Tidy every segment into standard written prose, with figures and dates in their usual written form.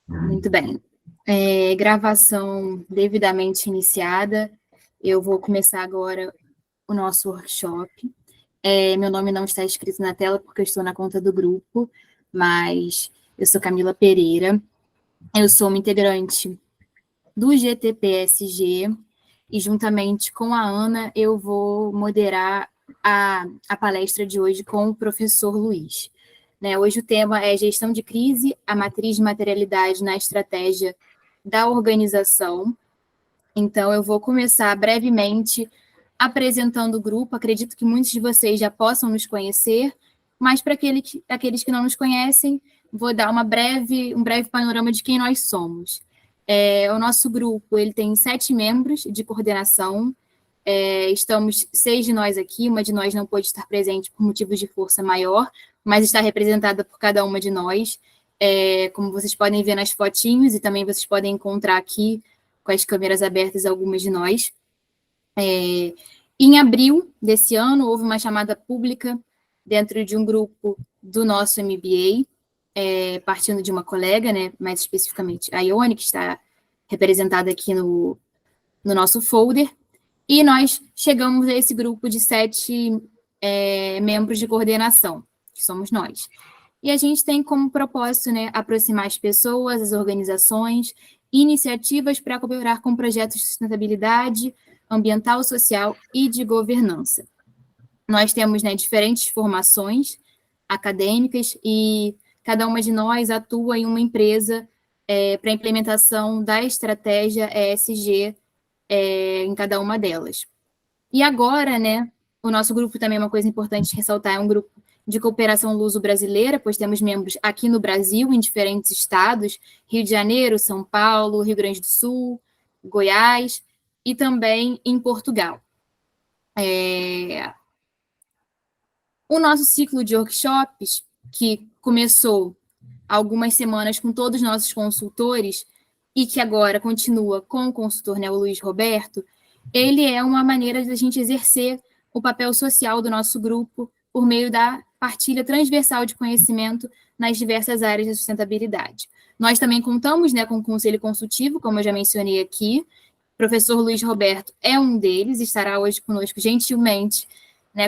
Muito bem. Gravação devidamente iniciada. Eu vou começar agora o nosso workshop. Meu nome não está escrito na tela porque eu estou na conta do grupo, mas eu sou Camila Pereira. Eu sou uma integrante do GTPSG e, juntamente com a Ana, eu vou moderar a palestra de hoje com o professor Luiz. Hoje o tema é gestão de crise, a matriz de materialidade na estratégia da organização. Então, eu vou começar brevemente apresentando o grupo. Acredito que muitos de vocês já possam nos conhecer, mas para aqueles que não nos conhecem, vou dar um breve panorama de quem nós somos. O nosso grupo ele tem 7 membros de coordenação. Estamos 6 de nós aqui, uma de nós não pôde estar presente por motivos de força maior, mas está representada por cada uma de nós, como vocês podem ver nas fotinhos, e também vocês podem encontrar aqui, com as câmeras abertas, algumas de nós. Em abril desse ano, houve uma chamada pública dentro de um grupo do nosso MBA, partindo de uma colega, mais especificamente a Ione, que está representada aqui no nosso folder, e nós chegamos a esse grupo de 7 membros de coordenação, que somos nós. E a gente tem como propósito aproximar as pessoas, as organizações, iniciativas para cooperar com projetos de sustentabilidade ambiental, social e de governança. Nós temos diferentes formações acadêmicas e cada uma de nós atua em uma empresa para a implementação da estratégia ESG em cada uma delas. E agora, o nosso grupo também é uma coisa importante ressaltar, é um grupo de cooperação luso-brasileira, pois temos membros aqui no Brasil, em diferentes estados, Rio de Janeiro, São Paulo, Rio Grande do Sul, Goiás, e também em Portugal. O nosso ciclo de workshops, que começou há algumas semanas com todos os nossos consultores, e que agora continua com o consultor o Luiz Roberto, ele é uma maneira de a gente exercer o papel social do nosso grupo por meio da partilha transversal de conhecimento nas diversas áreas da sustentabilidade. Nós também contamos com o conselho consultivo, como eu já mencionei aqui. O professor Luiz Roberto é um deles, estará hoje conosco gentilmente,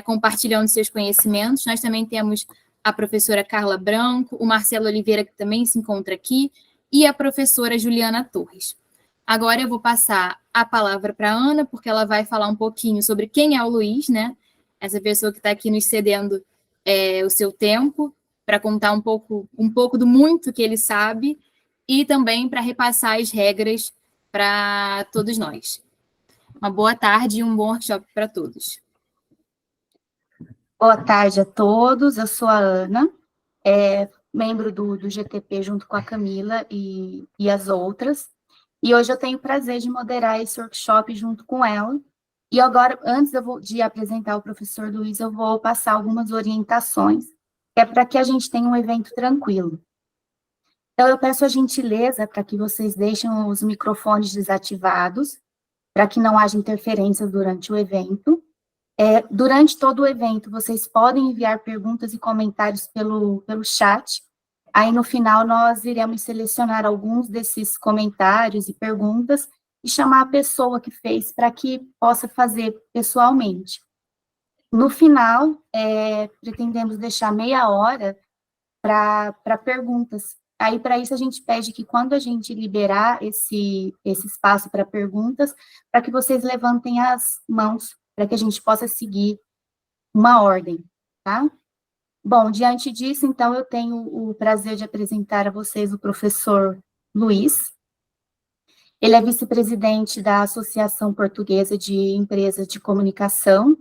compartilhando seus conhecimentos. Nós também temos a professora Carla Branco, o Marcelo Oliveira, que também se encontra aqui, e a professora Juliana Torres. Agora eu vou passar a palavra para a Ana, porque ela vai falar um pouquinho sobre quem é o Luiz, essa pessoa que está aqui nos cedendo o seu tempo, para contar um pouco do muito que ele sabe, e também para repassar as regras para todos nós. Uma boa tarde e um bom workshop para todos. Boa tarde a todos, eu sou a Ana, membro do GTP junto com a Camila e as outras, e hoje eu tenho o prazer de moderar esse workshop junto com ela. E agora, antes de apresentar o professor Luiz, eu vou passar algumas orientações, que é para que a gente tenha um evento tranquilo. Então, eu peço a gentileza para que vocês deixem os microfones desativados, para que não haja interferências durante o evento. Durante todo o evento, vocês podem enviar perguntas e comentários pelo chat. Aí, no final, nós iremos selecionar alguns desses comentários e perguntas e chamar a pessoa que fez para que possa fazer pessoalmente. No final, pretendemos deixar meia hora para perguntas. Aí, para isso, a gente pede que quando a gente liberar esse espaço para perguntas, para que vocês levantem as mãos, para que a gente possa seguir uma ordem, tá? Bom, diante disso, então, eu tenho o prazer de apresentar a vocês o professor Luiz. Ele é vice-presidente da Associação Portuguesa de Empresas de Comunicação,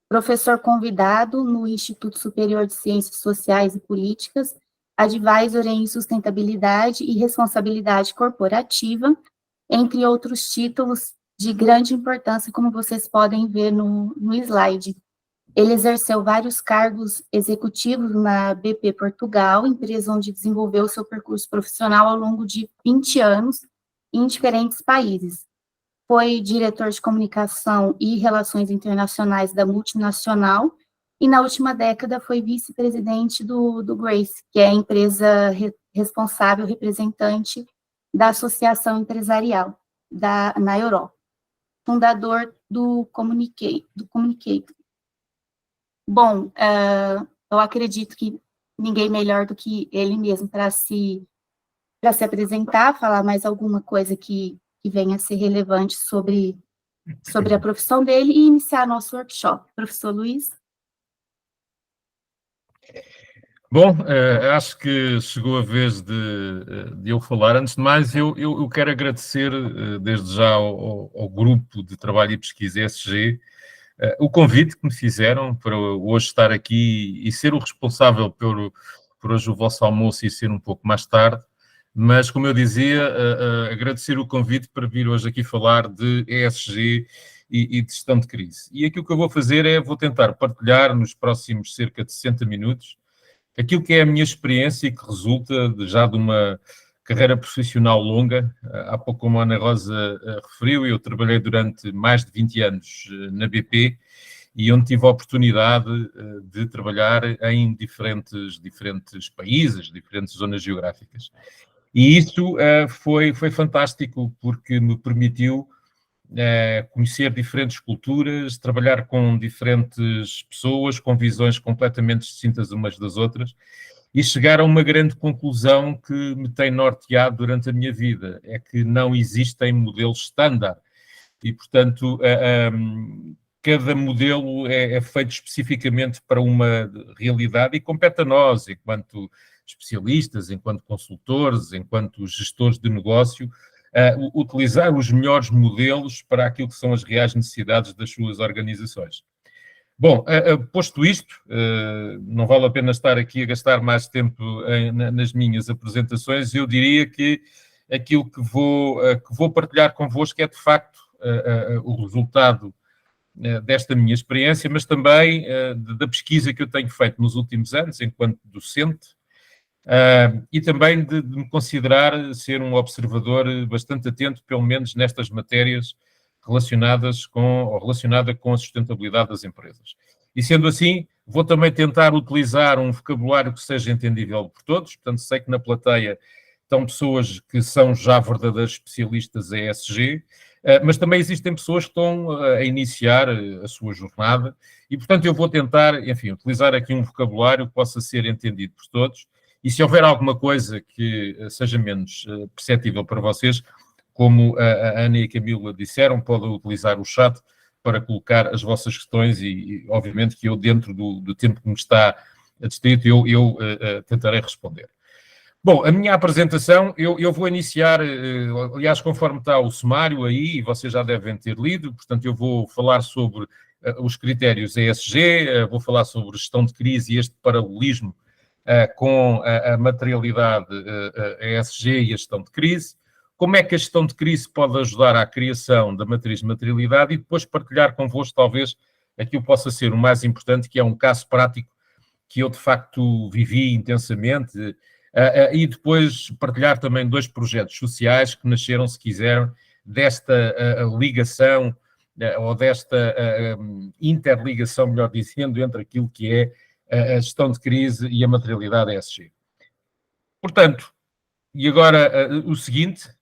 professor convidado no Instituto Superior de Ciências Sociais e Políticas, advisor em sustentabilidade e responsabilidade corporativa, entre outros títulos de grande importância, como vocês podem ver no slide. Ele exerceu vários cargos executivos na BP Portugal, empresa onde desenvolveu seu percurso profissional ao longo de 20 anos, em diferentes países. Foi diretor de comunicação e relações internacionais da multinacional e na última década foi vice-presidente do Grace, que é a empresa responsável, representante da Associação Empresarial na Europa, fundador do Communicate. Bom, eu acredito que ninguém melhor do que ele mesmo para se apresentar, falar mais alguma coisa que venha a ser relevante sobre a profissão dele e iniciar nosso workshop. Professor Luiz? Bom, acho que chegou a vez de eu falar. Antes de mais, eu quero agradecer desde já ao grupo de trabalho e pesquisa ESG o convite que me fizeram para hoje estar aqui e ser o responsável por hoje o vosso almoço e ser um pouco mais tarde. Mas, como eu dizia, agradecer o convite para vir hoje aqui falar de ESG e de gestão de crise. E aquilo que eu vou fazer vou tentar partilhar nos próximos cerca de 60 minutos aquilo que é a minha experiência e que resulta já de uma carreira profissional longa. Há pouco, como a Ana Rosa referiu, eu trabalhei durante mais de 20 anos na BP e onde tive a oportunidade de trabalhar em diferentes países, diferentes zonas geográficas. E isso foi fantástico porque me permitiu conhecer diferentes culturas, trabalhar com diferentes pessoas, com visões completamente distintas umas das outras, e chegar a uma grande conclusão que me tem norteado durante a minha vida, é que não existem modelos standard, e, portanto, cada modelo é feito especificamente para uma realidade e compete a nós, enquanto especialistas, enquanto consultores, enquanto gestores de negócio, utilizar os melhores modelos para aquilo que são as reais necessidades das suas organizações. Bom, posto isto, não vale a pena estar aqui a gastar mais tempo nas minhas apresentações. Eu diria que aquilo que vou partilhar convosco é, de facto, o resultado desta minha experiência, mas também da pesquisa que eu tenho feito nos últimos anos, enquanto docente, e também de me considerar ser um observador bastante atento, pelo menos nestas matérias relacionada com a sustentabilidade das empresas. E sendo assim, vou também tentar utilizar um vocabulário que seja entendível por todos. Portanto, sei que na plateia estão pessoas que são já verdadeiros especialistas em ESG, mas também existem pessoas que estão a iniciar a sua jornada e, portanto, eu vou tentar, enfim, utilizar aqui um vocabulário que possa ser entendido por todos. E se houver alguma coisa que seja menos perceptível para vocês, como a Ana e a Camila disseram, podem utilizar o chat para colocar as vossas questões e obviamente, que eu, dentro do tempo que me está descrito, eu tentarei responder. Bom, a minha apresentação, eu vou iniciar, aliás, conforme está o sumário aí, vocês já devem ter lido, portanto, eu vou falar sobre os critérios ESG, vou falar sobre gestão de crise e este paralelismo com a materialidade ESG e a gestão de crise, como é que a gestão de crise pode ajudar à criação da matriz de materialidade e depois partilhar convosco, talvez, aquilo possa ser o mais importante, que é um caso prático que eu, de facto, vivi intensamente, e depois partilhar também 2 projetos sociais que nasceram, se quiserem, desta ligação, ou desta interligação, melhor dizendo, entre aquilo que é a gestão de crise e a materialidade ESG. Portanto, e agora o seguinte,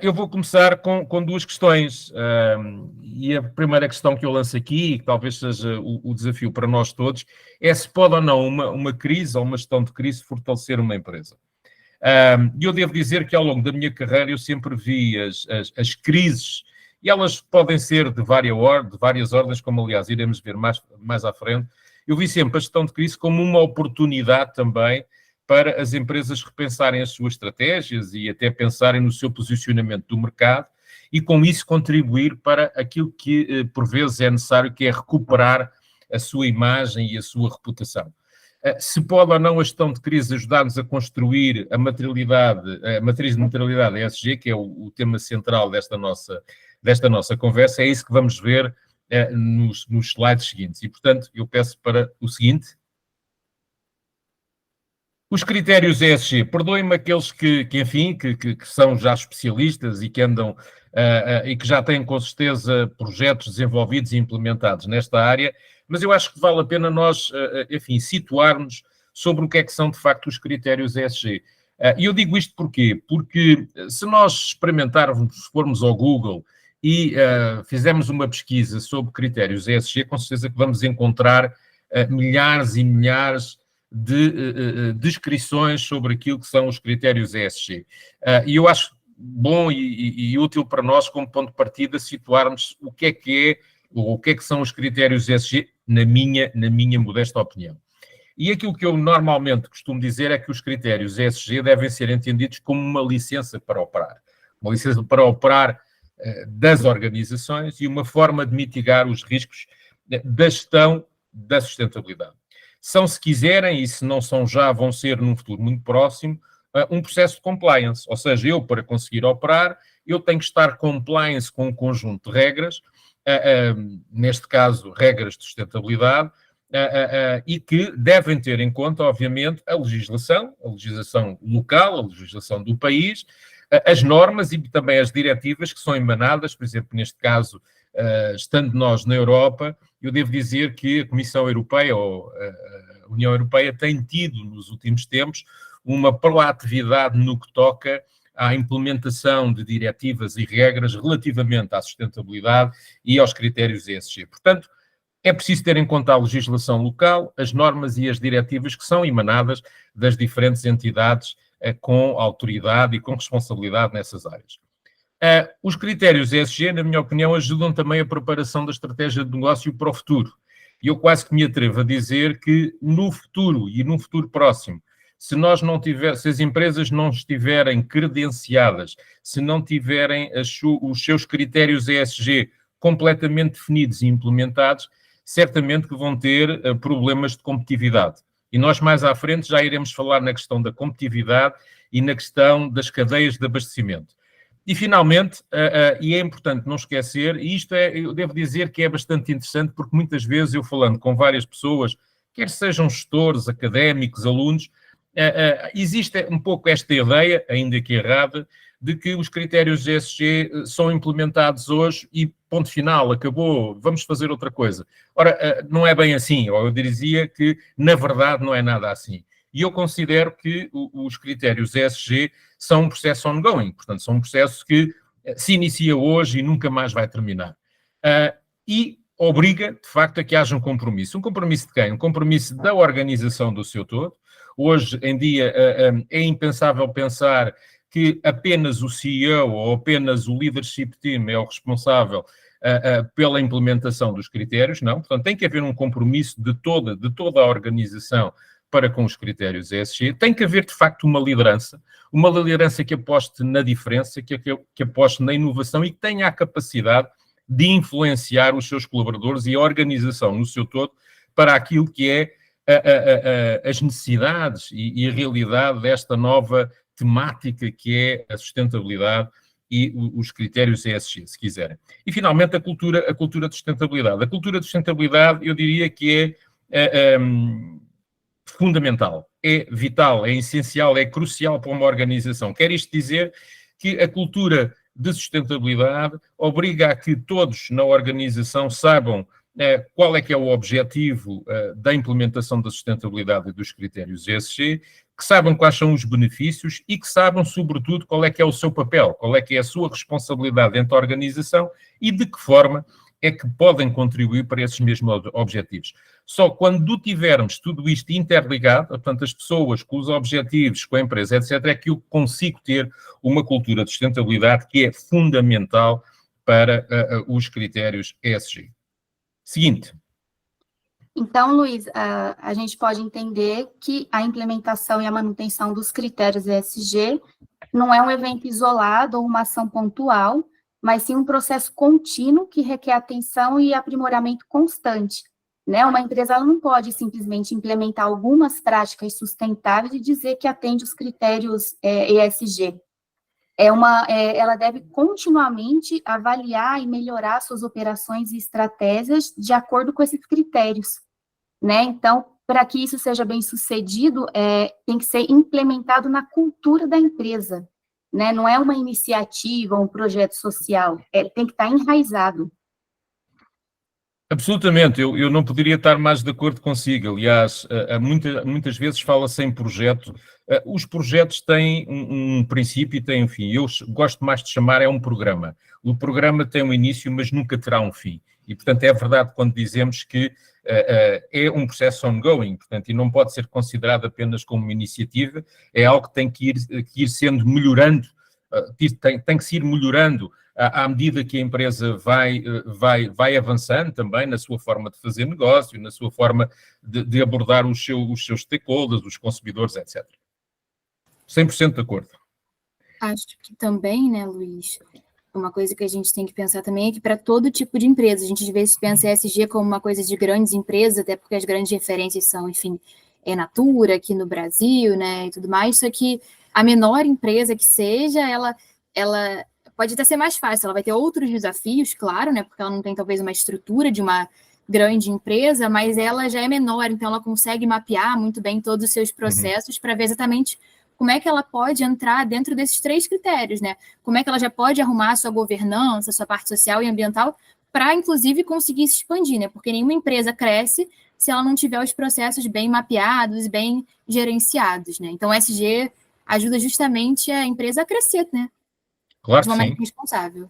eu vou começar com 2 questões, e a primeira questão que eu lanço aqui, que talvez seja o desafio para nós todos, é se pode ou não uma crise ou uma gestão de crise fortalecer uma empresa. E eu devo dizer que ao longo da minha carreira eu sempre vi as crises, e elas podem ser de várias ordens, como aliás iremos ver mais à frente. Eu vi sempre a gestão de crise como uma oportunidade também para as empresas repensarem as suas estratégias e até pensarem no seu posicionamento do mercado e com isso contribuir para aquilo que por vezes é necessário, que é recuperar a sua imagem e a sua reputação. Se pode ou não a gestão de crise ajudar-nos a construir a matriz de materialidade ESG, que é o tema central desta nossa conversa, é isso que vamos ver nos slides seguintes. E, portanto, eu peço para o seguinte. Os critérios ESG, perdoem-me aqueles que enfim, que são já especialistas e que andam e que já têm com certeza projetos desenvolvidos e implementados nesta área, mas eu acho que vale a pena nós, enfim, situarmos sobre o que é que são de facto os critérios ESG. E eu digo isto porquê? Porque se nós experimentarmos, se formos ao Google e fizermos uma pesquisa sobre critérios ESG, com certeza que vamos encontrar milhares e milhares de descrições sobre aquilo que são os critérios ESG. E eu acho bom e útil para nós, como ponto de partida, situarmos o que é, ou o que são os critérios ESG, na minha modesta opinião. E aquilo que eu normalmente costumo dizer é que os critérios ESG devem ser entendidos como uma licença para operar. Uma licença para operar das organizações e uma forma de mitigar os riscos da gestão da sustentabilidade. São, se quiserem, e se não são já, vão ser num futuro muito próximo, um processo de compliance. Ou seja, eu, para conseguir operar, eu tenho que estar compliance com um conjunto de regras, neste caso, regras de sustentabilidade, e que devem ter em conta, obviamente, a legislação local, a legislação do país, as normas e também as diretivas que são emanadas, por exemplo, neste caso, estando nós na Europa, eu devo dizer que a Comissão Europeia, ou a União Europeia, tem tido, nos últimos tempos, uma proatividade no que toca à implementação de diretivas e regras relativamente à sustentabilidade e aos critérios ESG. Portanto, é preciso ter em conta a legislação local, as normas e as diretivas que são emanadas das diferentes entidades com autoridade e com responsabilidade nessas áreas. Os critérios ESG, na minha opinião, ajudam também a preparação da estratégia de negócio para o futuro. E eu quase que me atrevo a dizer que no futuro e num futuro próximo, se as empresas não estiverem credenciadas, se não tiverem os seus critérios ESG completamente definidos e implementados, certamente que vão ter problemas de competitividade. E nós mais à frente já iremos falar na questão da competitividade e na questão das cadeias de abastecimento. E, finalmente, e é importante não esquecer, e isto eu devo dizer que é bastante interessante, porque muitas vezes eu falando com várias pessoas, quer sejam gestores, académicos, alunos, existe um pouco esta ideia, ainda que errada, de que os critérios ESG são implementados hoje e ponto final, acabou, vamos fazer outra coisa. Ora, não é bem assim, ou eu dizia que, na verdade, não é nada assim. E eu considero que os critérios ESG são um processo ongoing, portanto, são um processo que se inicia hoje e nunca mais vai terminar. E obriga, de facto, a que haja um compromisso. Um compromisso de quem? Um compromisso da organização do seu todo. Hoje em dia é impensável pensar que apenas o CEO ou apenas o leadership team é o responsável pela implementação dos critérios, não. Portanto, tem que haver um compromisso de toda a organização para com os critérios ESG. Tem que haver, de facto, uma liderança que aposte na diferença, que aposte na inovação e que tenha a capacidade de influenciar os seus colaboradores e a organização no seu todo para aquilo que é as necessidades e a realidade desta nova temática que é a sustentabilidade e os critérios ESG, se quiserem. E, finalmente, a cultura de sustentabilidade. A cultura de sustentabilidade, eu diria que é fundamental, é vital, é essencial, é crucial para uma organização. Quer isto dizer que a cultura de sustentabilidade obriga a que todos na organização saibam qual é que é o objetivo da implementação da sustentabilidade e dos critérios ESG, que saibam quais são os benefícios e que saibam, sobretudo, qual é que é o seu papel, qual é que é a sua responsabilidade dentro da organização e de que forma é que podem contribuir para esses mesmos objetivos. Só quando tivermos tudo isto interligado, portanto, as pessoas com os objetivos, com a empresa, etc., é que eu consigo ter uma cultura de sustentabilidade que é fundamental para os critérios ESG. Seguinte. Então, Luiz, a gente pode entender que a implementação e a manutenção dos critérios ESG não é um evento isolado ou uma ação pontual, mas sim um processo contínuo que requer atenção e aprimoramento constante. Né? Uma empresa ela não pode simplesmente implementar algumas práticas sustentáveis e dizer que atende os critérios ESG. Ela deve continuamente avaliar e melhorar suas operações e estratégias de acordo com esses critérios. Né? Então, para que isso seja bem sucedido, tem que ser implementado na cultura da empresa, né? Não é uma iniciativa, um projeto social, tem que estar enraizado. Absolutamente, eu não poderia estar mais de acordo consigo. Aliás, muitas vezes fala-se em projeto. Os projetos têm um princípio e têm um fim. Eu gosto mais de chamar um programa. O programa tem um início, mas nunca terá um fim. E, portanto, é verdade quando dizemos que é um processo ongoing, portanto, e não pode ser considerado apenas como uma iniciativa, é algo que tem que ir sendo melhorando, tem que se ir melhorando à medida que a empresa vai avançando também na sua forma de fazer negócio, na sua forma de abordar os seus stakeholders, os consumidores, etc. 100% de acordo. Acho que também, né, Luiz, uma coisa que a gente tem que pensar também é que para todo tipo de empresa, a gente às vezes pensa ESG como uma coisa de grandes empresas, até porque as grandes referências são, enfim, Natura aqui no Brasil, né, e tudo mais, só que a menor empresa que seja, ela pode até ser mais fácil, ela vai ter outros desafios, claro, né, porque ela não tem talvez uma estrutura de uma grande empresa, mas ela já é menor, então ela consegue mapear muito bem todos os seus processos para ver exatamente como é que ela pode entrar dentro desses 3 critérios, né? Como é que ela já pode arrumar a sua governança, a sua parte social e ambiental, para, inclusive, conseguir se expandir, né? Porque nenhuma empresa cresce se ela não tiver os processos bem mapeados e bem gerenciados, né? Então, o SG ajuda justamente a empresa a crescer, né? Claro De que uma maneira sim. responsável.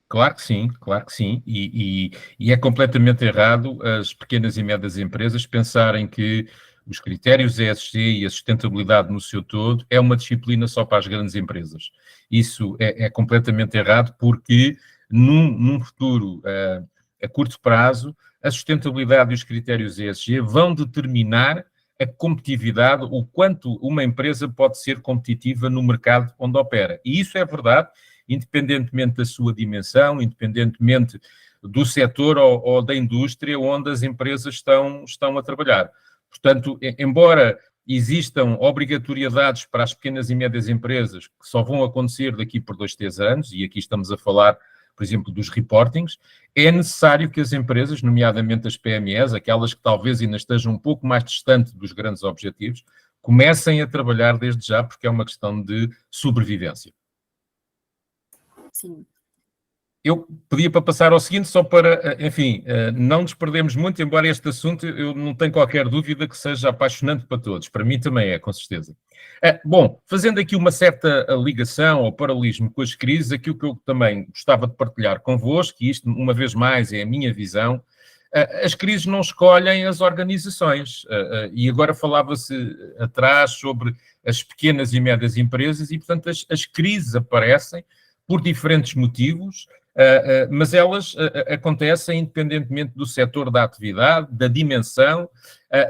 Claro que sim, claro que sim. E é completamente errado as pequenas e médias empresas pensarem que os critérios ESG e a sustentabilidade no seu todo é uma disciplina só para as grandes empresas. Isso é completamente errado porque num futuro a curto prazo, a sustentabilidade e os critérios ESG vão determinar a competitividade, o quanto uma empresa pode ser competitiva no mercado onde opera. E isso é verdade, independentemente da sua dimensão, independentemente do setor ou da indústria onde as empresas estão a trabalhar. Portanto, embora existam obrigatoriedades para as pequenas e médias empresas que só vão acontecer daqui por 2, 3 anos, e aqui estamos a falar, por exemplo, dos reportings, é necessário que as empresas, nomeadamente as PMEs, aquelas que talvez ainda estejam um pouco mais distantes dos grandes objetivos, comecem a trabalhar desde já, porque é uma questão de sobrevivência. Sim. Eu pedia para passar ao seguinte, só para, enfim, não nos perdemos muito, embora este assunto eu não tenho qualquer dúvida que seja apaixonante para todos. Para mim também é, com certeza. Bom, fazendo aqui uma certa ligação ou paralelismo com as crises, aquilo que eu também gostava de partilhar convosco, e isto, uma vez mais, é a minha visão, as crises não escolhem as organizações. E agora falava-se atrás sobre as pequenas e médias empresas e, portanto, as crises aparecem por diferentes motivos, mas elas acontecem independentemente do setor da atividade, da dimensão,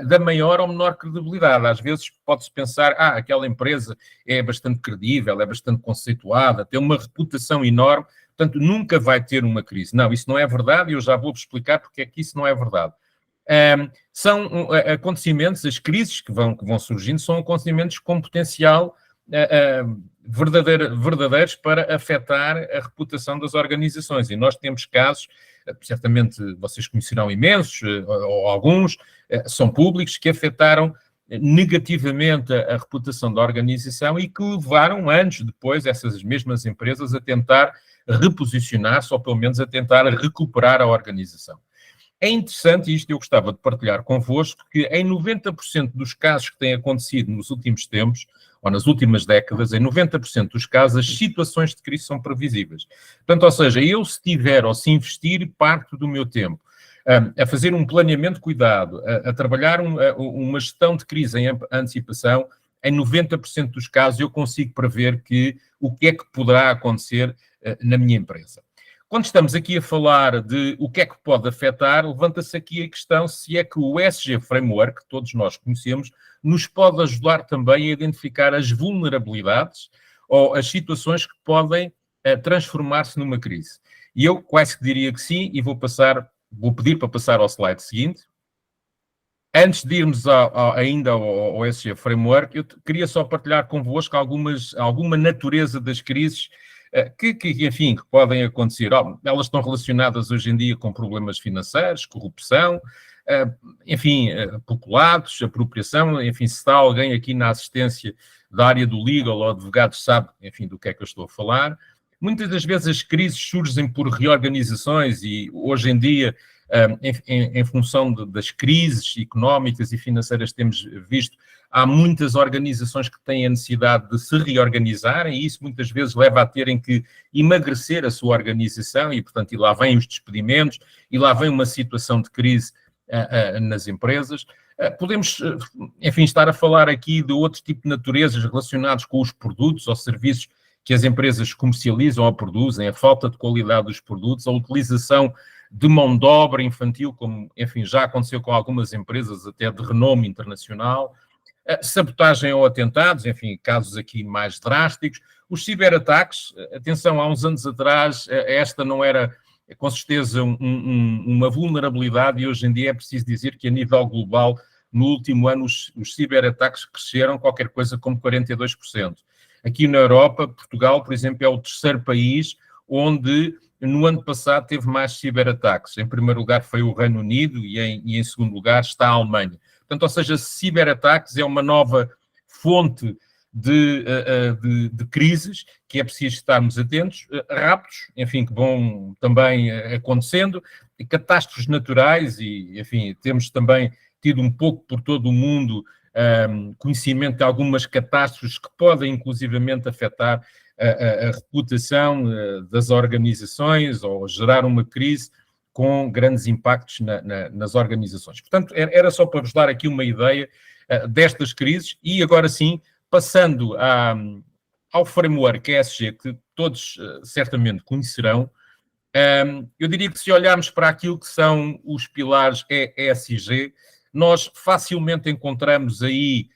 da maior ou menor credibilidade. Às vezes pode-se pensar, aquela empresa é bastante credível, é bastante conceituada, tem uma reputação enorme, portanto nunca vai ter uma crise. Não, isso não é verdade e eu já vou-vos explicar porque é que isso não é verdade. São acontecimentos, as crises que vão surgindo são acontecimentos com potencial verdadeiros para afetar a reputação das organizações. E nós temos casos, certamente vocês conhecerão imensos, ou alguns, são públicos, que afetaram negativamente a reputação da organização e que levaram anos depois essas mesmas empresas a tentar reposicionar-se ou pelo menos a tentar recuperar a organização. É interessante, e isto eu gostava de partilhar convosco, que em 90% dos casos que têm acontecido nos últimos tempos, ou nas últimas décadas, em 90% dos casos, as situações de crise são previsíveis. Portanto, ou seja, eu se tiver ou se investir parte do meu tempo a fazer um planeamento cuidado, a trabalhar uma gestão de crise em antecipação, em 90% dos casos eu consigo prever o que é que poderá acontecer na minha empresa. Quando estamos aqui a falar de o que é que pode afetar, levanta-se aqui a questão se é que o ESG Framework, que todos nós conhecemos, nos pode ajudar também a identificar as vulnerabilidades ou as situações que podem transformar-se numa crise. E eu quase que diria que sim, e vou pedir para passar ao slide seguinte. Antes de irmos ainda ao ESG Framework, eu queria só partilhar convosco alguma natureza das crises enfim, que podem acontecer. Elas estão relacionadas hoje em dia com problemas financeiros, corrupção, enfim, populados, apropriação, enfim, se está alguém aqui na assistência da área do legal ou advogados sabe, enfim, do que é que eu estou a falar. Muitas das vezes as crises surgem por reorganizações e hoje em dia, em função das crises económicas e financeiras que temos visto, há muitas organizações que têm a necessidade de se reorganizarem e isso muitas vezes leva a terem que emagrecer a sua organização e, portanto, e lá vêm os despedimentos e lá vem uma situação de crise nas empresas. Podemos, enfim, estar a falar aqui de outro tipo de naturezas relacionados com os produtos ou serviços que as empresas comercializam ou produzem, a falta de qualidade dos produtos, a utilização de mão de obra infantil, como, enfim, já aconteceu com algumas empresas até de renome internacional, sabotagem ou atentados, enfim, casos aqui mais drásticos, os ciberataques, atenção, há uns anos atrás esta não era com certeza uma vulnerabilidade e hoje em dia é preciso dizer que a nível global, no último ano, os ciberataques cresceram qualquer coisa como 42%. Aqui na Europa, Portugal, por exemplo, é o terceiro país onde no ano passado teve mais ciberataques. Em primeiro lugar foi o Reino Unido e em segundo lugar está a Alemanha. Portanto, ou seja, ciberataques é uma nova fonte de crises que é preciso estarmos atentos, raptos, enfim, que vão também acontecendo, e catástrofes naturais e, enfim, temos também tido um pouco por todo o mundo conhecimento de algumas catástrofes que podem inclusivamente afetar a reputação das organizações ou gerar uma crise com grandes impactos nas organizações. Portanto, era só para vos dar aqui uma ideia destas crises e agora sim, passando ao framework ESG, que todos certamente conhecerão, eu diria que se olharmos para aquilo que são os pilares ESG, nós facilmente encontramos aí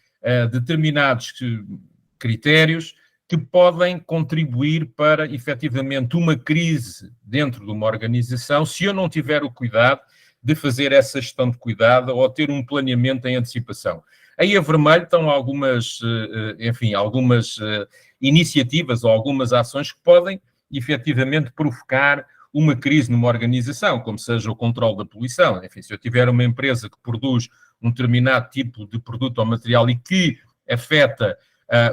determinados critérios que podem contribuir para, efetivamente, uma crise dentro de uma organização, se eu não tiver o cuidado de fazer essa gestão de cuidado ou ter um planeamento em antecipação. Aí a vermelho estão algumas, enfim, algumas iniciativas ou algumas ações que podem, efetivamente, provocar uma crise numa organização, como seja o controle da poluição. Enfim, se eu tiver uma empresa que produz um determinado tipo de produto ou material e que afeta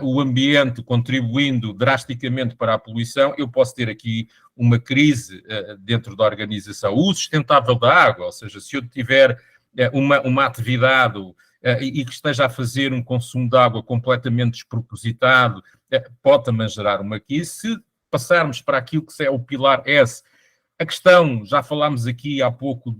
o ambiente, contribuindo drasticamente para a poluição, eu posso ter aqui uma crise dentro da organização. O uso sustentável da água, ou seja, se eu tiver uma atividade e que esteja a fazer um consumo de água completamente despropositado, pode também gerar uma crise. Se passarmos para aquilo que é o pilar S, a questão, já falámos aqui há pouco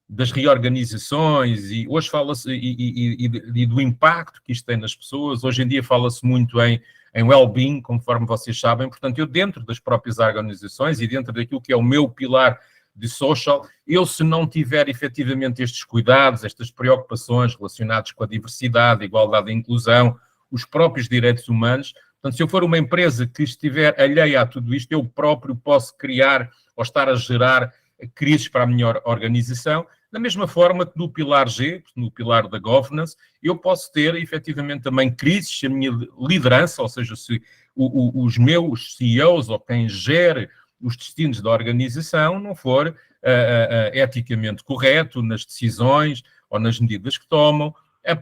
das reorganizações e hoje fala-se e do impacto que isto tem nas pessoas. Hoje em dia fala-se muito em well-being, conforme vocês sabem. Portanto, eu dentro das próprias organizações e dentro daquilo que é o meu pilar de social, eu se não tiver efetivamente estes cuidados, estas preocupações relacionadas com a diversidade, a igualdade e a inclusão, os próprios direitos humanos, portanto, se eu for uma empresa que estiver alheia a tudo isto, eu próprio posso criar ou estar a gerar crises para a minha organização, da mesma forma que no pilar G, no pilar da governance, eu posso ter efetivamente também crises se a minha liderança, ou seja, se os meus CEOs ou quem gere os destinos da organização não for eticamente correto nas decisões ou nas medidas que tomam.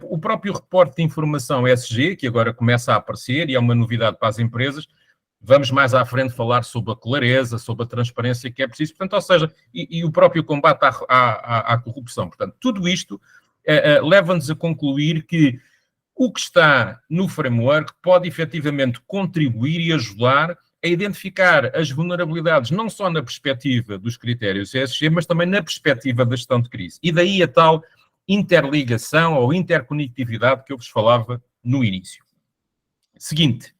O próprio reporte de informação ESG, que agora começa a aparecer e é uma novidade para as empresas, vamos mais à frente falar sobre a clareza, sobre a transparência que é preciso, portanto, ou seja, e o próprio combate à corrupção. Portanto, tudo isto leva-nos a concluir que o que está no framework pode efetivamente contribuir e ajudar a identificar as vulnerabilidades, não só na perspectiva dos critérios ESG, mas também na perspectiva da gestão de crise. E daí a tal interligação ou interconectividade que eu vos falava no início. Seguinte.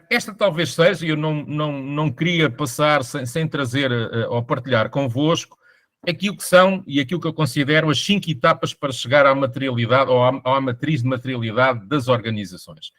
Esta talvez seja, eu não queria passar sem trazer ou partilhar convosco aquilo que são e aquilo que eu considero as 5 etapas para chegar à materialidade ou à matriz de materialidade das organizações.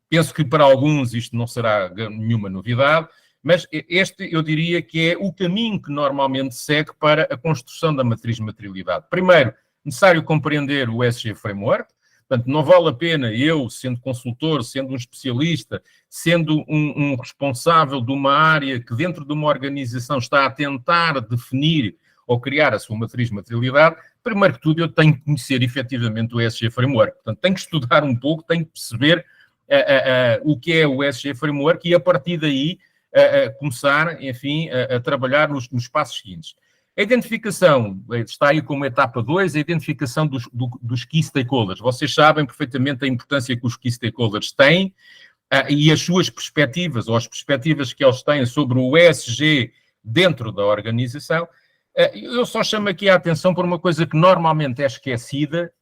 Penso que para alguns isto não será nenhuma novidade, mas este eu diria que é o caminho que normalmente segue para a construção da matriz de materialidade. Primeiro, necessário compreender o ESG Framework. Portanto, não vale a pena eu, sendo consultor, sendo um especialista, sendo um responsável de uma área que dentro de uma organização está a tentar definir ou criar a sua matriz de materialidade, primeiro que tudo eu tenho que conhecer efetivamente o ESG Framework. Portanto, tenho que estudar um pouco, tenho que perceber o que é o ESG Framework e a partir daí começar, enfim, a trabalhar nos passos seguintes. A identificação, está aí como etapa 2, a identificação dos key stakeholders. Vocês sabem perfeitamente a importância que os key stakeholders têm e as suas perspectivas, ou as perspectivas que eles têm sobre o ESG dentro da organização. Eu só chamo aqui a atenção por uma coisa que normalmente é esquecida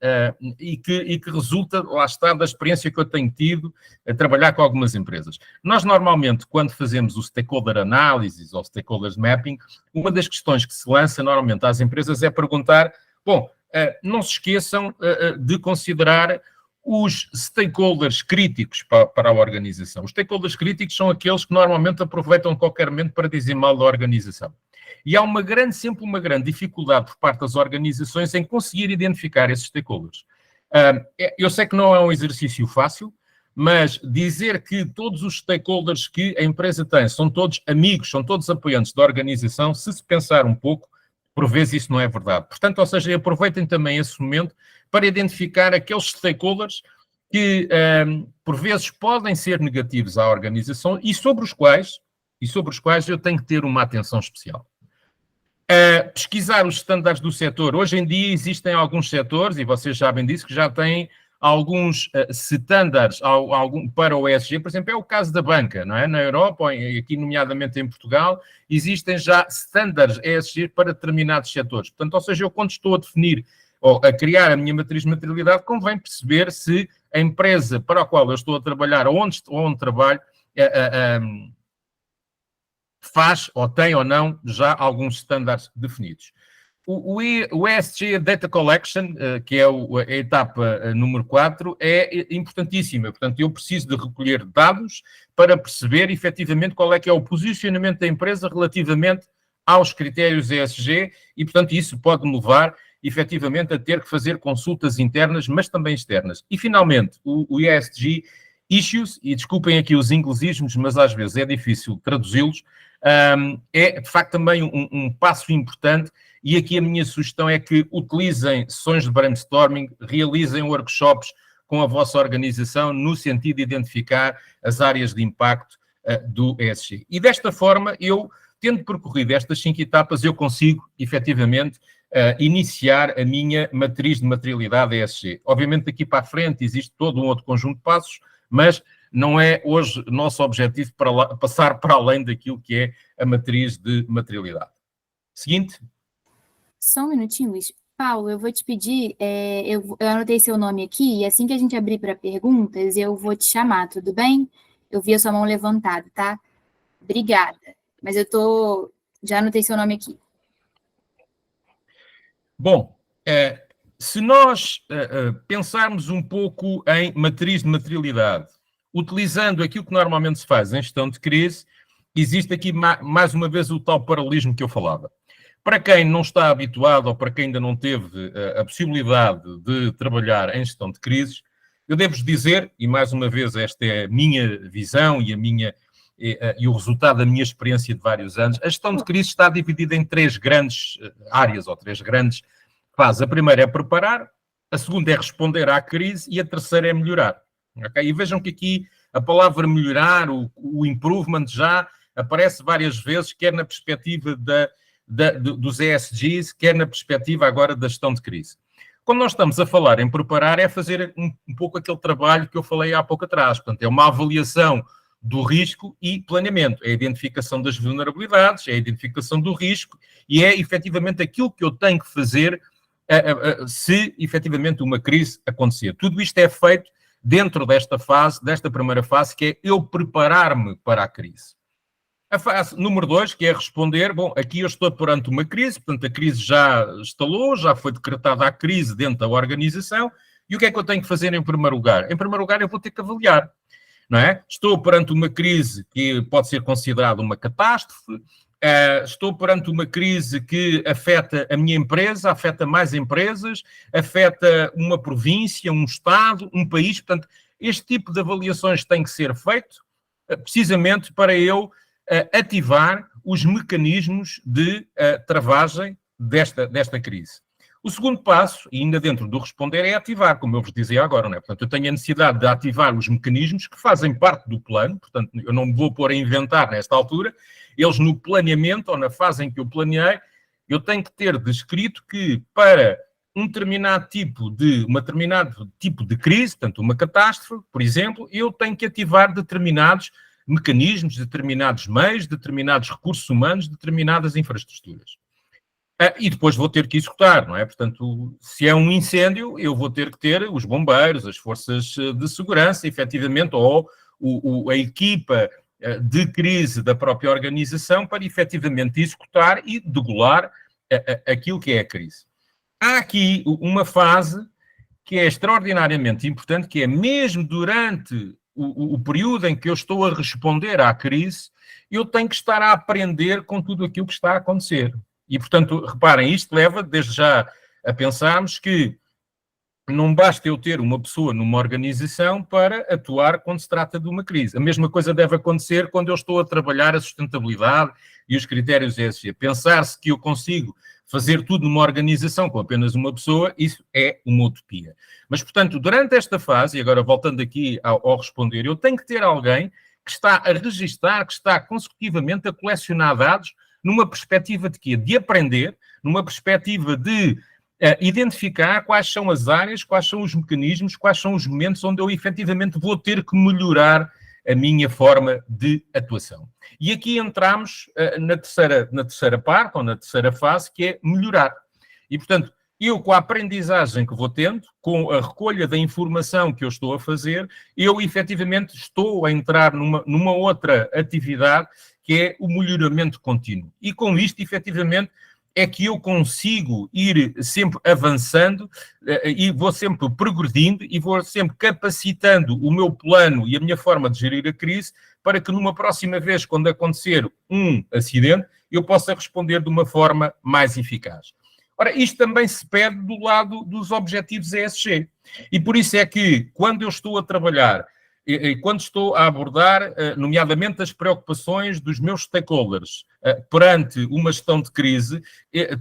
e que resulta, lá está, da experiência que eu tenho tido a trabalhar com algumas empresas. Nós, normalmente, quando fazemos o Stakeholder Analysis ou Stakeholders Mapping, uma das questões que se lança normalmente às empresas é perguntar, bom, não se esqueçam de considerar os stakeholders críticos para a organização. Os stakeholders críticos são aqueles que normalmente aproveitam qualquer momento para dizer mal da organização. E há sempre uma grande dificuldade por parte das organizações em conseguir identificar esses stakeholders. Eu sei que não é um exercício fácil, mas dizer que todos os stakeholders que a empresa tem são todos amigos, são todos apoiantes da organização, se pensar um pouco, por vezes isso não é verdade. Portanto, ou seja, aproveitem também esse momento para identificar aqueles stakeholders que, por vezes, podem ser negativos à organização e sobre os quais eu tenho que ter uma atenção especial. Pesquisar os estándares do setor. Hoje em dia existem alguns setores, e vocês sabem disso, que já têm alguns estándares para o ESG. Por exemplo, é o caso da banca, não é? Na Europa, aqui nomeadamente em Portugal, existem já estándares ESG para determinados setores. Portanto, ou seja, eu quando estou a definir ou a criar a minha matriz de materialidade, convém perceber se a empresa para a qual eu estou a trabalhar, ou onde trabalho, faz ou tem ou não já alguns estándares definidos. O ESG Data Collection, que é a etapa número 4, é importantíssima. Portanto, eu preciso de recolher dados para perceber efetivamente qual é que é o posicionamento da empresa relativamente aos critérios ESG e, portanto, isso pode me levar efetivamente a ter que fazer consultas internas, mas também externas. E, finalmente, o ESG Issues, e desculpem aqui os inglesismos, mas às vezes é difícil traduzi-los, é, de facto, também um passo importante e aqui a minha sugestão é que utilizem sessões de brainstorming, realizem workshops com a vossa organização no sentido de identificar as áreas de impacto do ESG. E desta forma, eu, tendo percorrido estas 5 etapas, eu consigo, efetivamente, iniciar a minha matriz de materialidade ESG. Obviamente, daqui para a frente existe todo um outro conjunto de passos, mas não é hoje nosso objetivo passar para além daquilo que é a matriz de materialidade. Seguinte. Só um minutinho, Luiz. Paulo, eu vou te pedir, eu anotei seu nome aqui, e assim que a gente abrir para perguntas, eu vou te chamar, tudo bem? Eu vi a sua mão levantada, tá? Obrigada. Mas já anotei seu nome aqui. Bom, se nós pensarmos um pouco em matriz de materialidade, utilizando aquilo que normalmente se faz em gestão de crise, existe aqui mais uma vez o tal paralelismo que eu falava. Para quem não está habituado ou para quem ainda não teve a possibilidade de trabalhar em gestão de crises, eu devo-vos dizer, e mais uma vez esta é a minha visão e o resultado da minha experiência de vários anos, a gestão de crise está dividida em 3 grandes áreas ou 3 grandes fases. A primeira é preparar, a segunda é responder à crise e a terceira é melhorar. Okay? E vejam que aqui a palavra melhorar, o improvement já aparece várias vezes, quer na perspectiva dos ESGs, quer na perspectiva agora da gestão de crise. Quando nós estamos a falar em preparar, é fazer um pouco aquele trabalho que eu falei há pouco atrás. Portanto, é uma avaliação do risco e planeamento. É a identificação das vulnerabilidades, é a identificação do risco e é efetivamente aquilo que eu tenho que fazer se efetivamente uma crise acontecer. Tudo isto é feito dentro desta fase, desta primeira fase, que é eu preparar-me para a crise. A fase número 2, que é responder, bom, aqui eu estou perante uma crise, portanto a crise já instalou, já foi decretada a crise dentro da organização, e o que é que eu tenho que fazer em primeiro lugar? Em primeiro lugar eu vou ter que avaliar, não é? Estou perante uma crise que pode ser considerada uma catástrofe, estou perante uma crise que afeta a minha empresa, afeta mais empresas, afeta uma província, um estado, um país, portanto este tipo de avaliações tem que ser feito precisamente para eu ativar os mecanismos de travagem desta crise. O segundo passo, e ainda dentro do responder, é ativar, como eu vos dizia agora, não é? Portanto, eu tenho a necessidade de ativar os mecanismos que fazem parte do plano, portanto, eu não me vou pôr a inventar nesta altura, eles no planeamento, ou na fase em que eu planeei, eu tenho que ter descrito que para um determinado tipo de crise, portanto, uma catástrofe, por exemplo, eu tenho que ativar determinados mecanismos, determinados meios, determinados recursos humanos, determinadas infraestruturas. E depois vou ter que executar, não é? Portanto, se é um incêndio, eu vou ter que ter os bombeiros, as forças de segurança, efetivamente, ou a equipa de crise da própria organização para efetivamente executar e degolar aquilo que é a crise. Há aqui uma fase que é extraordinariamente importante, que é mesmo durante o período em que eu estou a responder à crise, eu tenho que estar a aprender com tudo aquilo que está a acontecer. E, portanto, reparem, isto leva desde já a pensarmos que não basta eu ter uma pessoa numa organização para atuar quando se trata de uma crise. A mesma coisa deve acontecer quando eu estou a trabalhar a sustentabilidade e os critérios ESG. Pensar-se que eu consigo fazer tudo numa organização com apenas uma pessoa, isso é uma utopia. Mas, portanto, durante esta fase, e agora voltando aqui ao responder, eu tenho que ter alguém que está a registar, que está consecutivamente a colecionar dados numa perspectiva de quê? De aprender, numa perspectiva de identificar quais são as áreas, quais são os mecanismos, quais são os momentos onde eu efetivamente vou ter que melhorar a minha forma de atuação. E aqui entramos na terceira parte, ou na terceira fase, que é melhorar. E, portanto, eu com a aprendizagem que vou tendo, com a recolha da informação que eu estou a fazer, eu efetivamente estou a entrar numa outra atividade, que é o melhoramento contínuo. E com isto, efetivamente, é que eu consigo ir sempre avançando e vou sempre progredindo e vou sempre capacitando o meu plano e a minha forma de gerir a crise para que numa próxima vez, quando acontecer um acidente, eu possa responder de uma forma mais eficaz. Ora, isto também se pede do lado dos objetivos ESG. E por isso é que, quando eu estou a trabalhar e quando estou a abordar, nomeadamente, as preocupações dos meus stakeholders perante uma gestão de crise,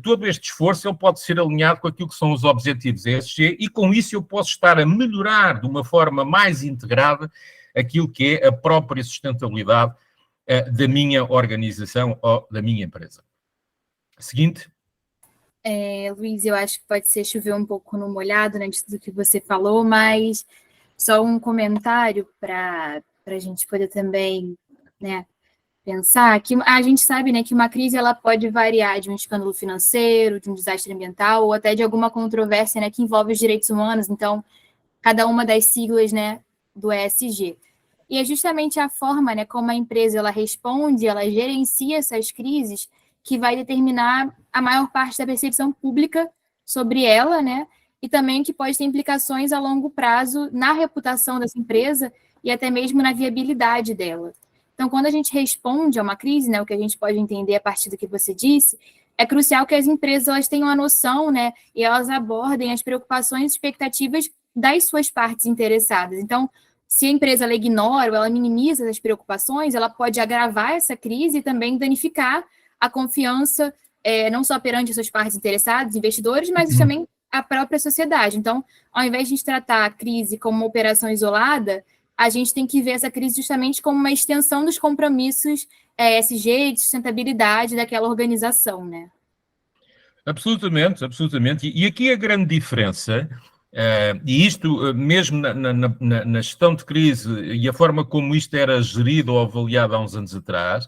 todo este esforço ele pode ser alinhado com aquilo que são os objetivos ESG e com isso eu posso estar a melhorar de uma forma mais integrada aquilo que é a própria sustentabilidade da minha organização ou da minha empresa. Seguinte. Luiz, eu acho que pode ser chover um pouco no molhado, né, de tudo que você falou, mas só um comentário para a gente poder também, né, pensar que a gente sabe, né, que uma crise ela pode variar de um escândalo financeiro, de um desastre ambiental ou até de alguma controvérsia, né, que envolve os direitos humanos. Então, cada uma das siglas, né, do ESG. E é justamente a forma, né, como a empresa ela responde, ela gerencia essas crises que vai determinar a maior parte da percepção pública sobre ela, né, e também que pode ter implicações a longo prazo na reputação dessa empresa e até mesmo na viabilidade dela. Então, quando a gente responde a uma crise, né, o que a gente pode entender a partir do que você disse, é crucial que as empresas elas tenham a noção, né, e elas abordem as preocupações e expectativas das suas partes interessadas. Então, se a empresa ela ignora ou ela minimiza essas preocupações, ela pode agravar essa crise e também danificar a confiança, não só perante as suas partes interessadas, investidores, mas também a própria sociedade. Então, ao invés de a gente tratar a crise como uma operação isolada, a gente tem que ver essa crise justamente como uma extensão dos compromissos ESG de sustentabilidade daquela organização, né? Absolutamente, absolutamente. E aqui a grande diferença, e isto mesmo na gestão de crise e a forma como isto era gerido ou avaliado há uns anos atrás,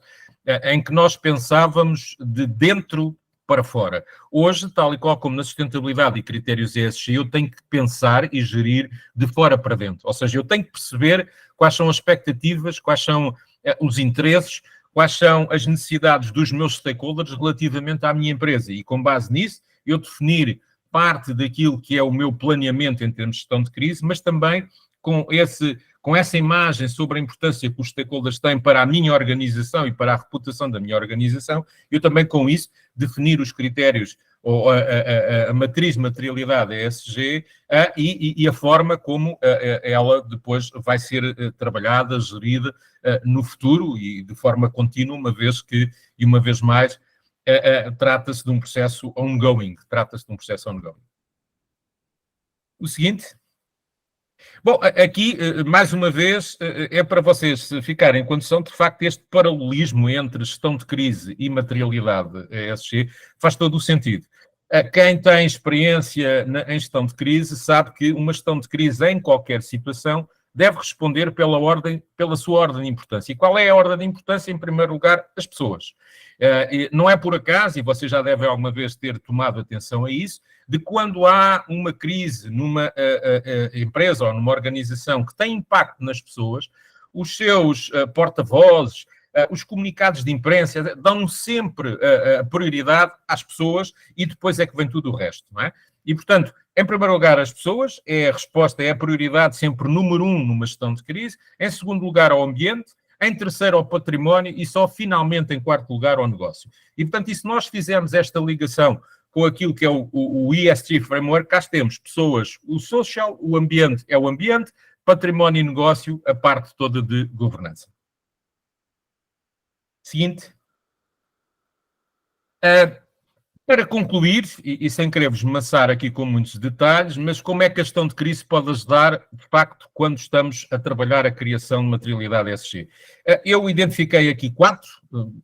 em que nós pensávamos de dentro para fora. Hoje, tal e qual como na sustentabilidade e critérios ESG, eu tenho que pensar e gerir de fora para dentro. Ou seja, eu tenho que perceber quais são as expectativas, quais são os interesses, quais são as necessidades dos meus stakeholders relativamente à minha empresa. E com base nisso, eu definir parte daquilo que é o meu planeamento em termos de gestão de crise, mas também com essa imagem sobre a importância que os stakeholders têm para a minha organização e para a reputação da minha organização, eu também com isso definir os critérios ou a matriz de materialidade ESG e a forma como ela depois vai ser trabalhada, gerida no futuro e de forma contínua, uma vez que, e uma vez mais, trata-se de um processo ongoing. O seguinte. Bom, aqui, mais uma vez, é para vocês ficarem em condição de facto, este paralelismo entre gestão de crise e materialidade ESG faz todo o sentido. Quem tem experiência em gestão de crise sabe que uma gestão de crise em qualquer situação deve responder pela sua ordem de importância. E qual é a ordem de importância? Em primeiro lugar, as pessoas. Não é por acaso, e vocês já devem alguma vez ter tomado atenção a isso, de quando há uma crise numa empresa ou numa organização que tem impacto nas pessoas, os seus porta-vozes, os comunicados de imprensa dão sempre a prioridade às pessoas e depois é que vem tudo o resto, não é? E, portanto, em primeiro lugar, as pessoas, é a resposta, é a prioridade sempre número 1 numa gestão de crise. Em segundo lugar, ao ambiente. Em terceiro, ao património. E só, finalmente, em quarto lugar, ao negócio. E, portanto, e se nós fizermos esta ligação com aquilo que é o ESG Framework, cá temos pessoas, o social, o ambiente é o ambiente, património e negócio, a parte toda de governança. Seguinte. Para concluir, e sem querer vos maçar aqui com muitos detalhes, mas como é que a gestão de crise pode ajudar, de facto, quando estamos a trabalhar a criação de materialidade ESG? Eu identifiquei aqui 4,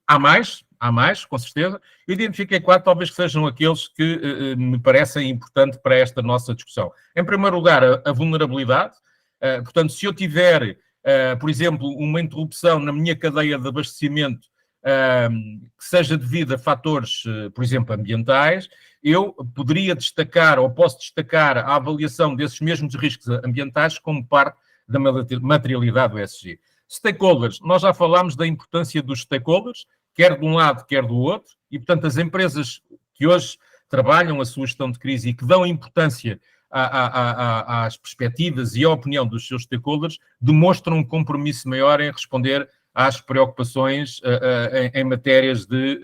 há mais, com certeza. Eu identifiquei 4, talvez que sejam aqueles que me parecem importantes para esta nossa discussão. Em primeiro lugar, a vulnerabilidade. Portanto, se eu tiver, por exemplo, uma interrupção na minha cadeia de abastecimento, que seja devido a fatores, por exemplo, ambientais, eu poderia destacar, ou posso destacar, a avaliação desses mesmos riscos ambientais como parte da materialidade do ESG. Stakeholders, nós já falámos da importância dos stakeholders, quer de um lado, quer do outro, e, portanto, as empresas que hoje trabalham a sua gestão de crise e que dão importância às perspectivas e à opinião dos seus stakeholders, demonstram um compromisso maior em responder às preocupações em matérias de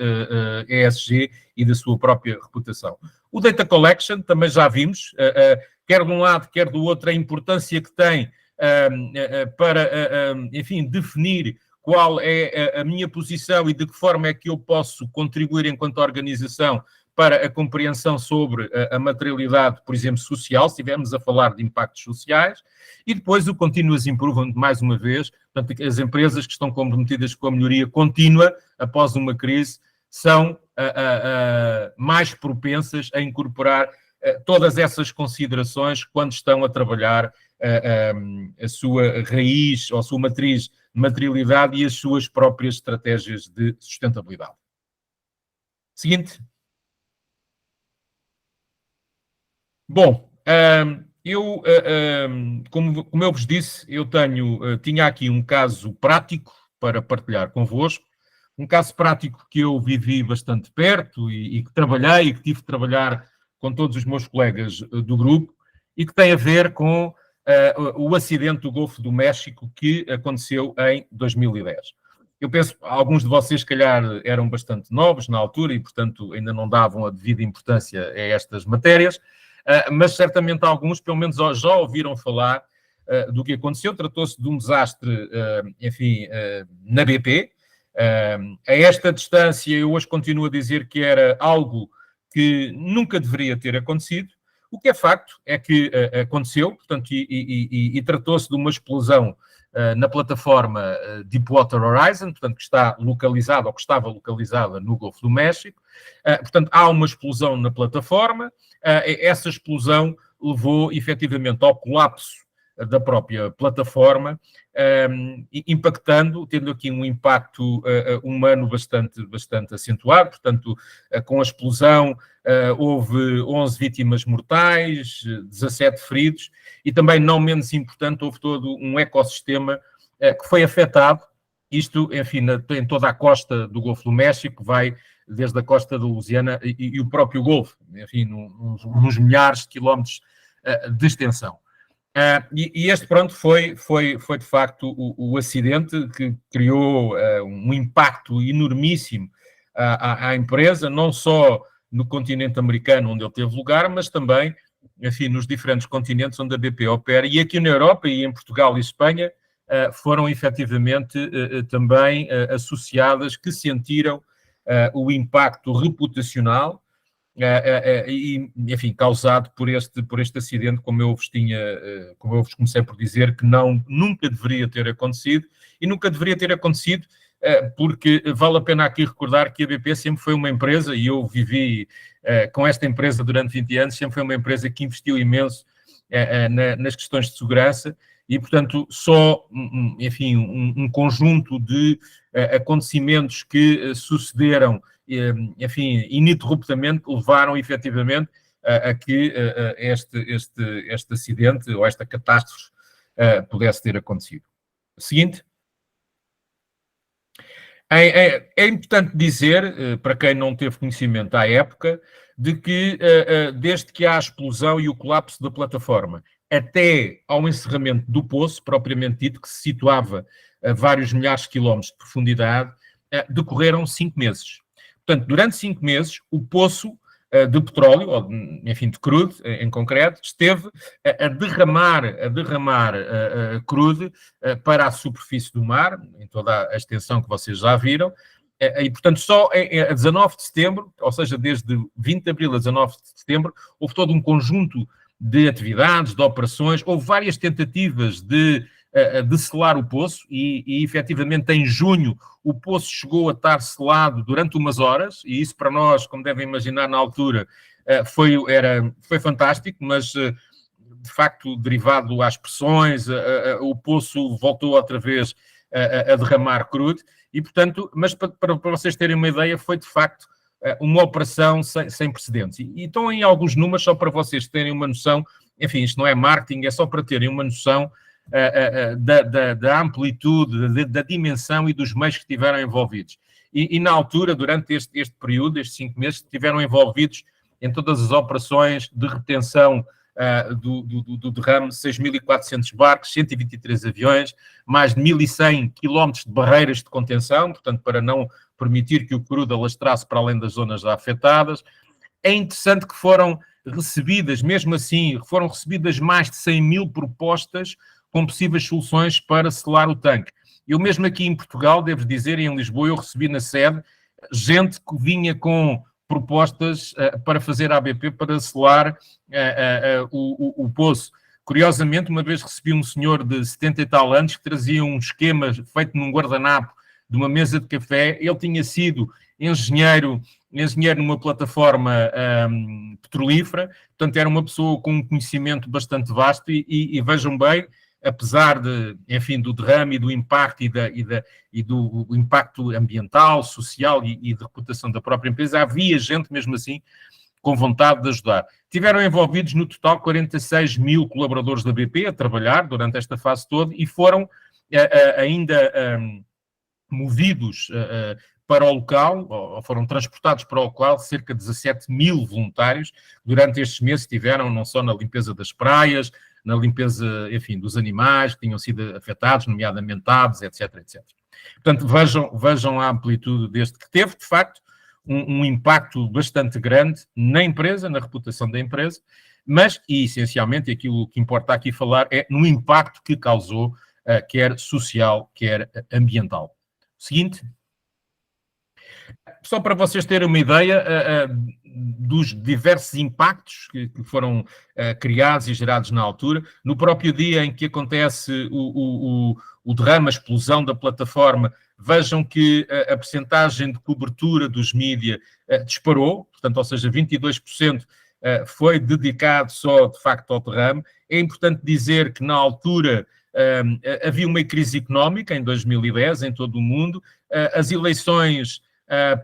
ESG e da sua própria reputação. O Data Collection, também já vimos, quer de um lado, quer do outro, a importância que tem para, enfim, definir qual é a minha posição e de que forma é que eu posso contribuir enquanto organização para a compreensão sobre a materialidade, por exemplo, social, se estivermos a falar de impactos sociais, e depois o Continuous Improvement, mais uma vez, portanto, as empresas que estão comprometidas com a melhoria contínua após uma crise são mais propensas a incorporar todas essas considerações quando estão a trabalhar a sua raiz ou a sua matriz de materialidade e as suas próprias estratégias de sustentabilidade. Seguinte. Bom, como eu vos disse, eu tinha aqui um caso prático para partilhar convosco, um caso prático que eu vivi bastante perto e que trabalhei e que tive de trabalhar com todos os meus colegas do grupo e que tem a ver com o acidente do Golfo do México que aconteceu em 2010. Eu penso que alguns de vocês, se calhar, eram bastante novos na altura e, portanto, ainda não davam a devida importância a estas matérias, mas certamente alguns, pelo menos, já ouviram falar do que aconteceu. Tratou-se de um desastre, enfim, na BP. A esta distância, eu hoje continuo a dizer que era algo que nunca deveria ter acontecido. O que é facto é que aconteceu, portanto, e tratou-se de uma explosão na plataforma Deepwater Horizon, portanto, que está localizada, ou que estava localizada no Golfo do México. Portanto, há uma explosão na plataforma. Essa explosão levou, efetivamente, ao colapso da própria plataforma, impactando, tendo aqui um impacto humano bastante acentuado. Portanto, com a explosão houve 11 vítimas mortais, 17 feridos, e também, não menos importante, houve todo um ecossistema que foi afetado. Isto, enfim, em toda a costa do Golfo do México, vai desde a costa da Louisiana e o próprio Golfo, enfim, nos milhares de quilómetros de extensão. E este, pronto, foi de facto o acidente que criou um impacto enormíssimo à empresa, não só no continente americano, onde ele teve lugar, mas também, enfim, nos diferentes continentes onde a BP opera, e aqui na Europa, e em Portugal e Espanha, foram efetivamente também associadas, que sentiram o impacto reputacional e, enfim, causado por este acidente, como eu vos comecei por dizer, que nunca deveria ter acontecido, e nunca deveria ter acontecido porque vale a pena aqui recordar que a BP sempre foi uma empresa, e eu vivi com esta empresa durante 20 anos, sempre foi uma empresa que investiu imenso nas questões de segurança, e, portanto, só, enfim, um conjunto de acontecimentos que sucederam, enfim, ininterruptamente, levaram, efetivamente, a que este acidente ou esta catástrofe pudesse ter acontecido. Seguinte. É importante dizer, para quem não teve conhecimento à época, de que desde que há a explosão e o colapso da plataforma até ao encerramento do poço, propriamente dito, que se situava a vários milhares de quilómetros de profundidade, decorreram 5 meses. Portanto, durante 5 meses, o poço de petróleo, ou enfim, de crude, em concreto, esteve a derramar crude para a superfície do mar, em toda a extensão que vocês já viram, e, portanto, só a 19 de setembro, ou seja, desde 20 de abril a 19 de setembro, houve todo um conjunto de atividades, de operações, houve várias tentativas de selar o poço e efetivamente em junho o poço chegou a estar selado durante umas horas, e isso para nós, como devem imaginar na altura, foi fantástico, mas de facto, derivado às pressões, o poço voltou outra vez a derramar crude, e portanto, mas para vocês terem uma ideia, foi de facto uma operação sem precedentes. E estão em alguns números, só para vocês terem uma noção, enfim, isto não é marketing, é só para terem uma noção da amplitude, da dimensão e dos meios que estiveram envolvidos. E na altura, durante este período, estes 5 meses, estiveram envolvidos em todas as operações de retenção do derrame, 6.400 barcos, 123 aviões, mais de 1.100 quilómetros de barreiras de contenção, portanto, para não permitir que o crudo alastrasse para além das zonas já afetadas. É interessante que foram recebidas, mesmo assim, foram recebidas mais de 100 mil propostas com possíveis soluções para selar o tanque. Eu mesmo aqui em Portugal, devo dizer, em Lisboa, eu recebi na sede gente que vinha com propostas para fazer a ABP para selar o poço. Curiosamente, uma vez recebi um senhor de 70 e tal anos que trazia um esquema feito num guardanapo de uma mesa de café. Ele tinha sido engenheiro numa plataforma petrolífera, portanto era uma pessoa com um conhecimento bastante vasto e vejam bem, apesar do derrame e do impacto e do impacto ambiental, social e de reputação da própria empresa, havia gente mesmo assim com vontade de ajudar. Tiveram envolvidos no total 46 mil colaboradores da BP a trabalhar durante esta fase toda e foram ainda movidos para o local, ou foram transportados para o local, cerca de 17 mil voluntários durante estes meses estiveram não só na limpeza das praias, na limpeza, enfim, dos animais que tinham sido afetados, nomeadamente aves, etc, etc. Portanto, vejam a amplitude deste, que teve, de facto, um impacto bastante grande na empresa, na reputação da empresa, mas, e essencialmente, aquilo que importa aqui falar é no impacto que causou, quer social, quer ambiental. Seguinte. Só para vocês terem uma ideia dos diversos impactos que foram criados e gerados na altura, no próprio dia em que acontece o derrame, a explosão da plataforma, vejam que a percentagem de cobertura dos mídia disparou, portanto, ou seja, 22% foi dedicado só, de facto, ao derrame. É importante dizer que, na altura, havia uma crise económica, em 2010, em todo o mundo, as eleições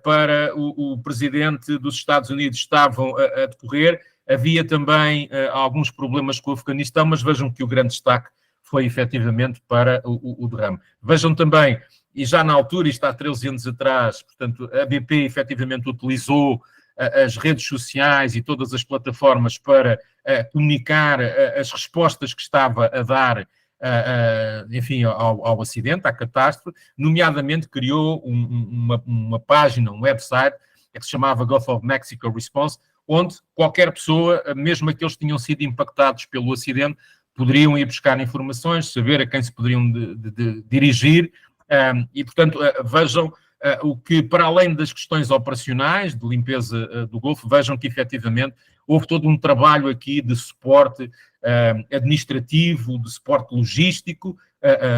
para o presidente dos Estados Unidos estavam a decorrer, havia também alguns problemas com o Afeganistão, mas vejam que o grande destaque foi efetivamente para o derrame. Vejam também, e já na altura, isto há 13 anos atrás, portanto, a BP efetivamente utilizou as redes sociais e todas as plataformas para comunicar as respostas que estava a dar enfim, ao acidente, à catástrofe, nomeadamente criou uma página, um website, que se chamava Gulf of Mexico Response, onde qualquer pessoa, mesmo aqueles que tinham sido impactados pelo acidente, poderiam ir buscar informações, saber a quem se poderiam dirigir, e, portanto, vejam o que, para além das questões operacionais, de limpeza do Golfo, vejam que efetivamente houve todo um trabalho aqui de suporte administrativo, de suporte logístico,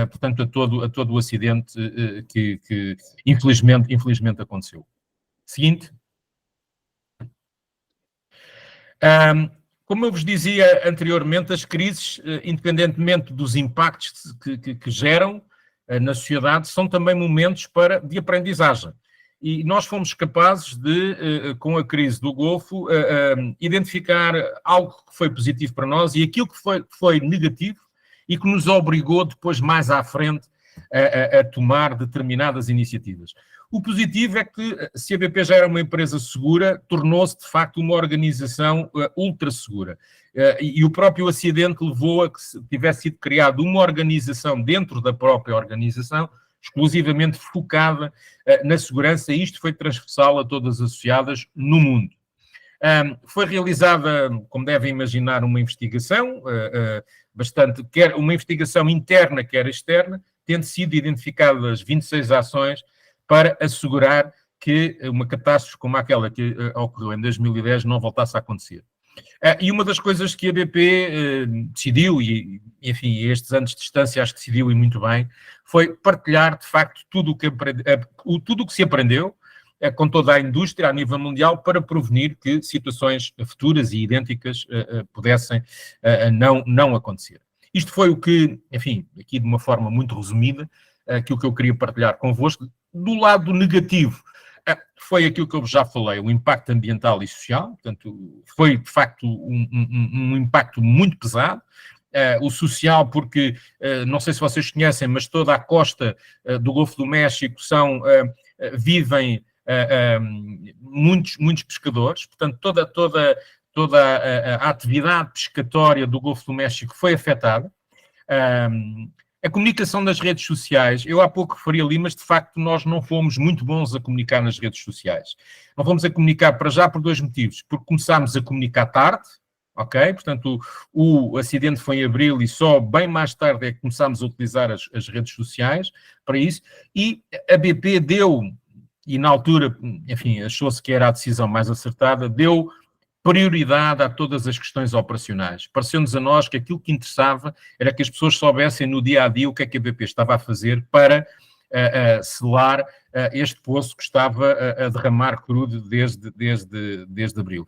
portanto, a todo o acidente que infelizmente aconteceu. Seguinte. Como eu vos dizia anteriormente, as crises, independentemente dos impactos que geram na sociedade, são também momentos de aprendizagem. E nós fomos capazes de, com a crise do Golfo, identificar algo que foi positivo para nós e aquilo que foi negativo e que nos obrigou depois, mais à frente, a tomar determinadas iniciativas. O positivo é que, se a BP já era uma empresa segura, tornou-se, de facto, uma organização ultra segura. E o próprio acidente levou a que tivesse sido criada uma organização dentro da própria organização, exclusivamente focada na segurança, e isto foi transversal a todas as associadas no mundo. Foi realizada, como devem imaginar, uma investigação, quer uma investigação interna, quer externa, tendo sido identificadas 26 ações para assegurar que uma catástrofe como aquela que ocorreu em 2010 não voltasse a acontecer. E uma das coisas que a BP decidiu, e enfim, estes anos de distância acho que decidiu e muito bem, foi partilhar, de facto, tudo o que se aprendeu com toda a indústria a nível mundial para prevenir que situações futuras e idênticas pudessem não acontecer. Isto foi o que, enfim, aqui de uma forma muito resumida, aquilo que eu queria partilhar convosco. Do lado negativo, foi aquilo que eu já falei, o impacto ambiental e social, portanto, foi de facto um impacto muito pesado. O social, porque, não sei se vocês conhecem, mas toda a costa do Golfo do México vivem muitos pescadores, portanto, toda a atividade pescatória do Golfo do México foi afetada. A comunicação nas redes sociais, eu há pouco referi ali, mas de facto nós não fomos muito bons a comunicar nas redes sociais. Não fomos a comunicar para já por dois motivos. Porque começámos a comunicar tarde, ok? Portanto, o acidente foi em abril e só bem mais tarde é que começámos a utilizar as redes sociais para isso. E a BP deu, e na altura, enfim, achou-se que era a decisão mais acertada, deu prioridade a todas as questões operacionais. Pareceu-nos a nós que aquilo que interessava era que as pessoas soubessem no dia-a-dia o que é que a BP estava a fazer para selar este poço que estava a derramar crudo desde abril.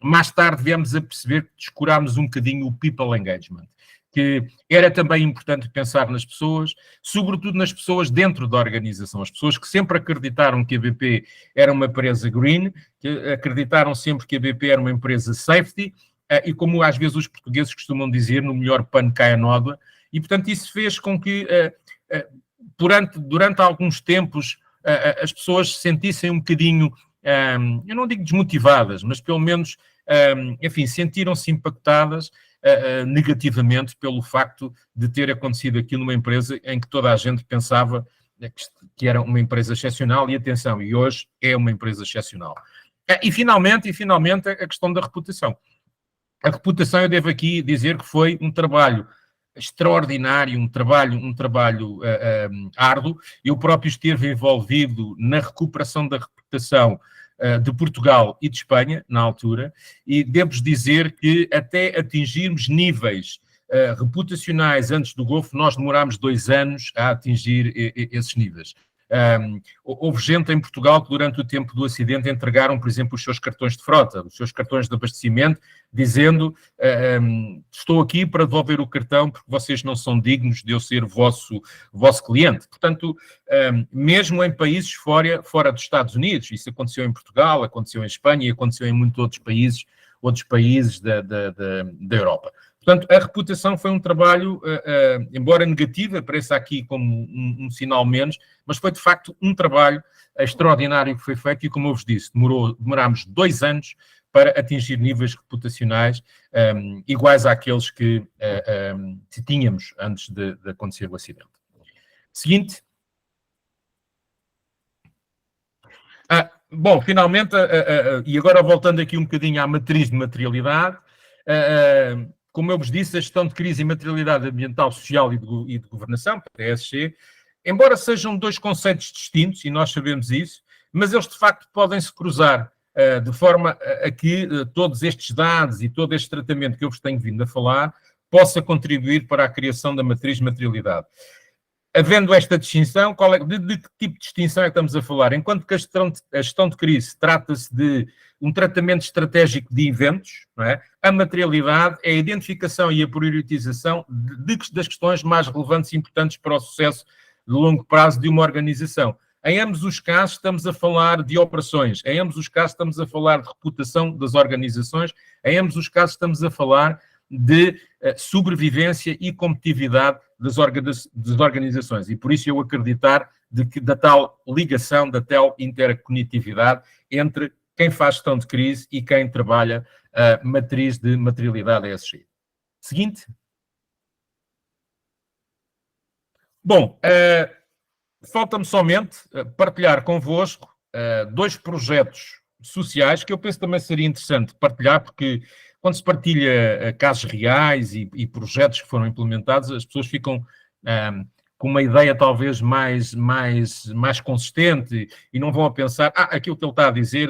Mais tarde viemos a perceber que descurámos um bocadinho o people engagement, que era também importante pensar nas pessoas, sobretudo nas pessoas dentro da organização, as pessoas que sempre acreditaram que a BP era uma empresa green, que acreditaram sempre que a BP era uma empresa safety, e como às vezes os portugueses costumam dizer, no melhor pano cai a nódoa, e portanto isso fez com que durante alguns tempos as pessoas se sentissem um bocadinho, eu não digo desmotivadas, mas pelo menos, enfim, sentiram-se impactadas negativamente pelo facto de ter acontecido aquilo numa empresa em que toda a gente pensava que era uma empresa excepcional, e atenção, e hoje é uma empresa excepcional. E finalmente a questão da reputação. A reputação, eu devo aqui dizer que foi um trabalho extraordinário, um trabalho árduo. Eu próprio esteve envolvido na recuperação da reputação de Portugal e de Espanha, na altura, e devo dizer que até atingirmos níveis reputacionais antes do Golfo, nós demorámos 2 anos a atingir esses níveis. Houve gente em Portugal que durante o tempo do acidente entregaram, por exemplo, os seus cartões de frota, os seus cartões de abastecimento, dizendo estou aqui para devolver o cartão porque vocês não são dignos de eu ser vosso cliente. Portanto, mesmo em países fora dos Estados Unidos, isso aconteceu em Portugal, aconteceu em Espanha e aconteceu em muitos outros países da Europa. Portanto, a reputação foi um trabalho, embora negativo, apareça aqui como um sinal menos, mas foi de facto um trabalho extraordinário que foi feito e, como eu vos disse, demorámos 2 anos para atingir níveis reputacionais iguais àqueles que tínhamos antes de acontecer o acidente. Seguinte. Bom, finalmente, e agora voltando aqui um bocadinho à matriz de materialidade, como eu vos disse, a gestão de crise e materialidade ambiental, social e de governação, a ESG, embora sejam dois conceitos distintos, e nós sabemos isso, mas eles de facto podem se cruzar de forma a que todos estes dados e todo este tratamento que eu vos tenho vindo a falar possa contribuir para a criação da matriz de materialidade. Havendo esta distinção, de que tipo de distinção é que estamos a falar? Enquanto que a gestão de crise trata-se de um tratamento estratégico de eventos, não é? A materialidade é a identificação e a priorização das questões mais relevantes e importantes para o sucesso de longo prazo de uma organização. Em ambos os casos estamos a falar de operações, em ambos os casos estamos a falar de reputação das organizações, em ambos os casos estamos a falar de sobrevivência e competitividade das organizações. E por isso eu acreditar da tal ligação, da tal interconectividade entre quem faz gestão de crise e quem trabalha a matriz de materialidade ESG. Seguinte. Bom, falta-me somente partilhar convosco dois projetos sociais que eu penso também seria interessante partilhar, porque quando se partilha casos reais e projetos que foram implementados, as pessoas ficam com uma ideia talvez mais consistente e não vão a pensar, aquilo que ele está a dizer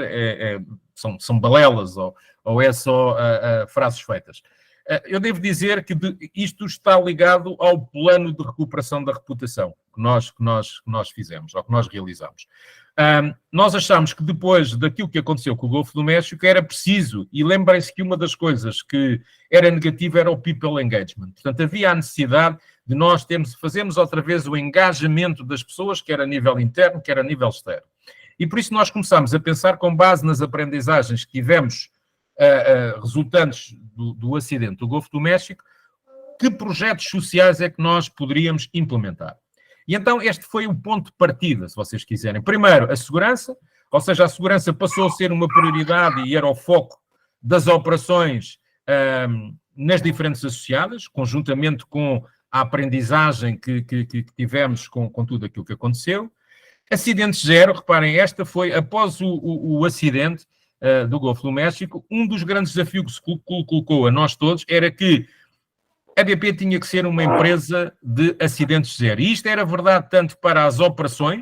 são balelas ou é só frases feitas. Eu devo dizer que isto está ligado ao plano de recuperação da reputação que nós fizemos, ou que nós realizamos. Nós achamos que depois daquilo que aconteceu com o Golfo do México era preciso, e lembrem-se que uma das coisas que era negativa era o people engagement. Portanto, havia a necessidade de nós fazermos outra vez o engajamento das pessoas, quer a nível interno, quer a nível externo. E por isso nós começámos a pensar, com base nas aprendizagens que tivemos resultantes do acidente do Golfo do México, que projetos sociais é que nós poderíamos implementar. E então este foi o ponto de partida, se vocês quiserem. Primeiro, a segurança, ou seja, a segurança passou a ser uma prioridade e era o foco das operações nas diferentes associadas, conjuntamente com a aprendizagem que tivemos com tudo aquilo que aconteceu. Acidente zero, reparem, esta foi, após o acidente do Golfo do México, um dos grandes desafios que se colocou a nós todos era que a BP tinha que ser uma empresa de acidentes zero. E isto era verdade tanto para as operações,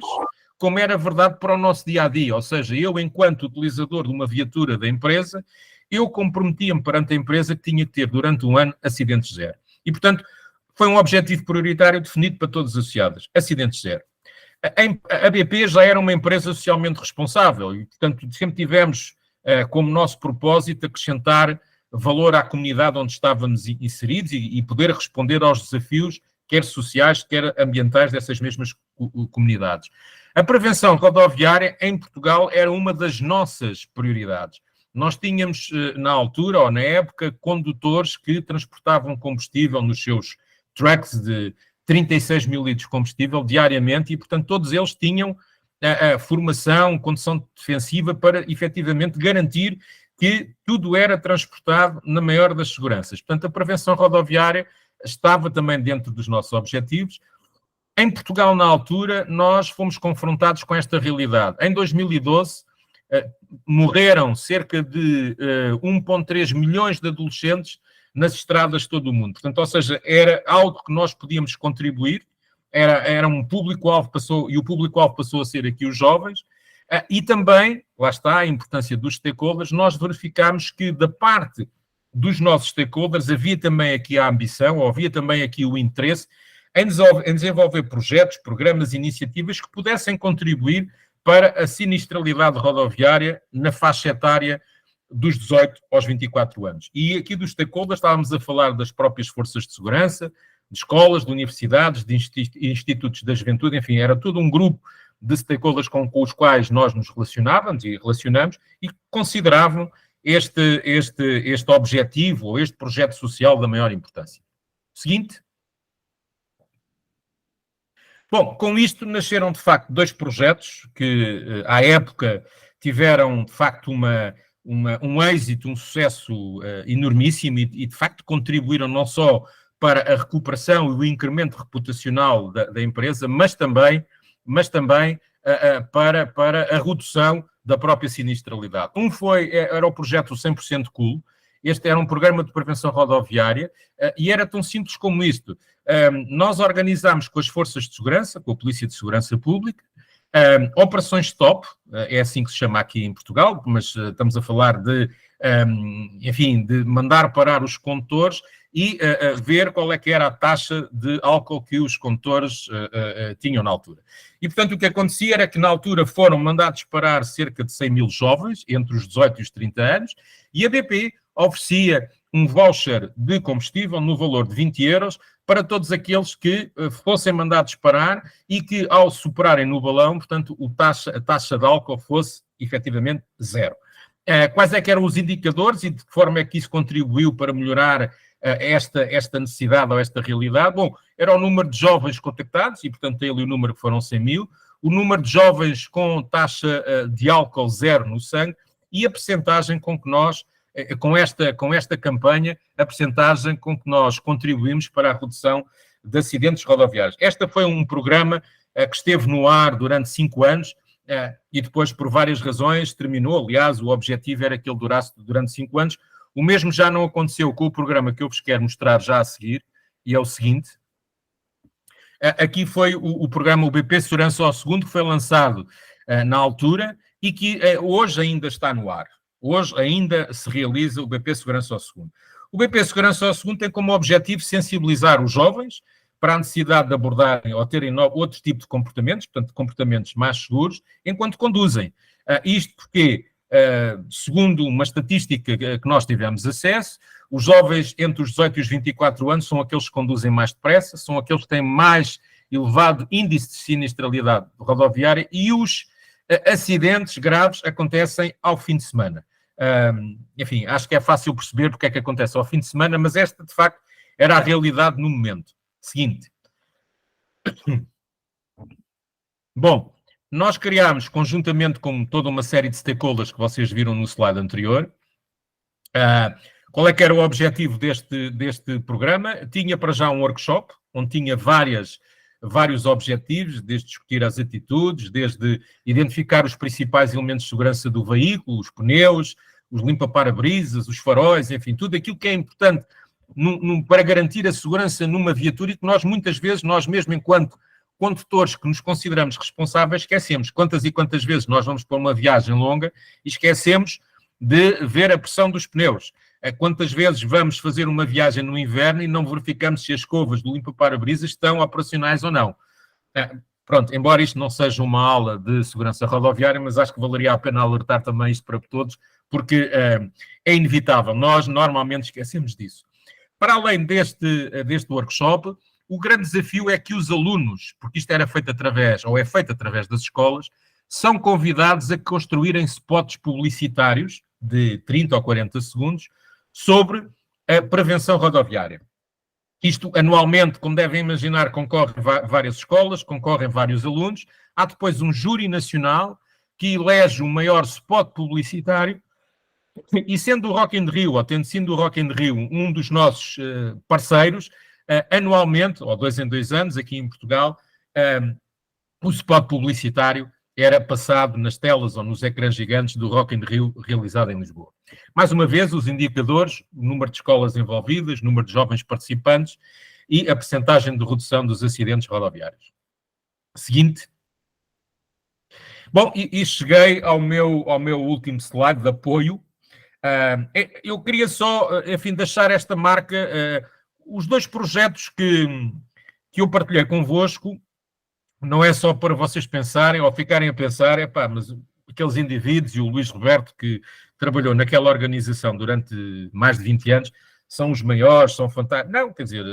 como era verdade para o nosso dia-a-dia. Ou seja, eu, enquanto utilizador de uma viatura da empresa, eu comprometia-me perante a empresa que tinha que ter, durante um ano, acidentes zero. E, portanto, foi um objetivo prioritário definido para todos os associados. Acidentes zero. A BP já era uma empresa socialmente responsável e, portanto, sempre tivemos como nosso propósito acrescentar valor à comunidade onde estávamos inseridos e poder responder aos desafios, quer sociais, quer ambientais, dessas mesmas comunidades. A prevenção rodoviária em Portugal era uma das nossas prioridades. Nós tínhamos, na altura, ou na época, condutores que transportavam combustível nos seus trucks de 36 mil litros de combustível diariamente e, portanto, todos eles tinham a formação, condução defensiva para, efetivamente, garantir que tudo era transportado na maior das seguranças. Portanto, a prevenção rodoviária estava também dentro dos nossos objetivos. Em Portugal, na altura, nós fomos confrontados com esta realidade. Em 2012, morreram cerca de 1,3 milhões de adolescentes nas estradas de todo o mundo. Portanto, ou seja, era algo que nós podíamos contribuir, era um público-alvo, e o público-alvo passou a ser aqui os jovens, e também, lá está a importância dos stakeholders, nós verificámos que da parte dos nossos stakeholders havia também aqui a ambição, ou havia também aqui o interesse em desenvolver projetos, programas, iniciativas que pudessem contribuir para a sinistralidade rodoviária na faixa etária dos 18 aos 24 anos. E aqui dos stakeholders estávamos a falar das próprias forças de segurança, de escolas, de universidades, de institutos da juventude, enfim, era todo um grupo de stakeholders com os quais nós nos relacionávamos e relacionamos e consideravam este objetivo ou este projeto social da maior importância. Seguinte. Bom, com isto nasceram de facto dois projetos que à época tiveram de facto um êxito, um sucesso enormíssimo e de facto contribuíram não só para a recuperação e o incremento reputacional da empresa, mas também para a redução da própria sinistralidade. Era o projeto 100% Cool, Este era um programa de prevenção rodoviária e era tão simples como isto. Nós organizámos com as forças de segurança, com a Polícia de Segurança Pública, operações stop, é assim que se chama aqui em Portugal, mas estamos a falar de, enfim, de mandar parar os condutores e ver qual é que era a taxa de álcool que os condutores tinham na altura. E, portanto, o que acontecia era que, na altura, foram mandados parar cerca de 100 mil jovens, entre os 18 e os 30 anos, e a BP oferecia um voucher de combustível no valor de 20 euros para todos aqueles que fossem mandados parar e que, ao superarem no balão, portanto, a taxa de álcool fosse, efetivamente, zero. Quais é que eram os indicadores e de que forma é que isso contribuiu para melhorar esta necessidade ou esta realidade? Bom, era o número de jovens contactados, e portanto tem ali o número que foram 100 mil, o número de jovens com taxa de álcool zero no sangue e a percentagem com que nós, com esta campanha, a percentagem com que nós contribuímos para a redução de acidentes rodoviários. Este foi um programa que esteve no ar durante 5 anos e depois, por várias razões, terminou. Aliás, o objetivo era que ele durasse durante 5 anos. O mesmo já não aconteceu com o programa que eu vos quero mostrar já a seguir, e é o seguinte. Aqui foi o programa BP Segurança ao Segundo, que foi lançado na altura e que hoje ainda está no ar. Hoje ainda se realiza o BP Segurança ao Segundo. O BP Segurança ao Segundo tem como objetivo sensibilizar os jovens para a necessidade de abordarem ou terem outro tipo de comportamentos, portanto, comportamentos mais seguros, enquanto conduzem. Isto porque, segundo uma estatística que nós tivemos acesso, os jovens entre os 18 e os 24 anos são aqueles que conduzem mais depressa, são aqueles que têm mais elevado índice de sinistralidade rodoviária e os acidentes graves acontecem ao fim de semana. Enfim, acho que é fácil perceber porque é que acontece ao fim de semana, mas esta, de facto, era a realidade no momento seguinte. Bom, nós criámos, conjuntamente com toda uma série de stakeholders que vocês viram no slide anterior, qual é que era o objetivo deste programa? Tinha para já um workshop, onde tinha vários objetivos, desde discutir as atitudes, desde identificar os principais elementos de segurança do veículo, os pneus, os limpa-parabrisas, os faróis, enfim, tudo aquilo que é importante para garantir a segurança numa viatura e que nós, muitas vezes, nós mesmo enquanto condutores que nos consideramos responsáveis, esquecemos quantas e quantas vezes nós vamos para uma viagem longa e esquecemos de ver a pressão dos pneus. Quantas vezes vamos fazer uma viagem no inverno e não verificamos se as escovas do limpa-parabrisas estão operacionais ou não. Pronto, embora isto não seja uma aula de segurança rodoviária, mas acho que valeria a pena alertar também isto para todos, porque é inevitável. Nós normalmente esquecemos disso. Para além deste workshop, o grande desafio é que os alunos, porque isto é feito através das escolas, são convidados a construírem spots publicitários de 30 ou 40 segundos sobre a prevenção rodoviária. Isto, anualmente, como devem imaginar, concorrem várias escolas, concorrem vários alunos. Há depois um júri nacional que elege o maior spot publicitário e, sendo o Rock in Rio, ou tendo sido o Rock in Rio um dos nossos parceiros, anualmente, ou 2 em 2 anos, aqui em Portugal, o spot publicitário era passado nas telas ou nos ecrãs gigantes do Rock in Rio realizado em Lisboa. Mais uma vez, os indicadores, o número de escolas envolvidas, o número de jovens participantes e a percentagem de redução dos acidentes rodoviários. Seguinte. Bom, e cheguei ao meu último slide de apoio. Eu queria só, enfim, deixar esta marca, os 2 projetos que eu partilhei convosco, não é só para vocês pensarem ou ficarem a pensar, mas aqueles indivíduos e o Luís Roberto que trabalhou naquela organização durante mais de 20 anos são os maiores, são fantásticos. Não, quer dizer,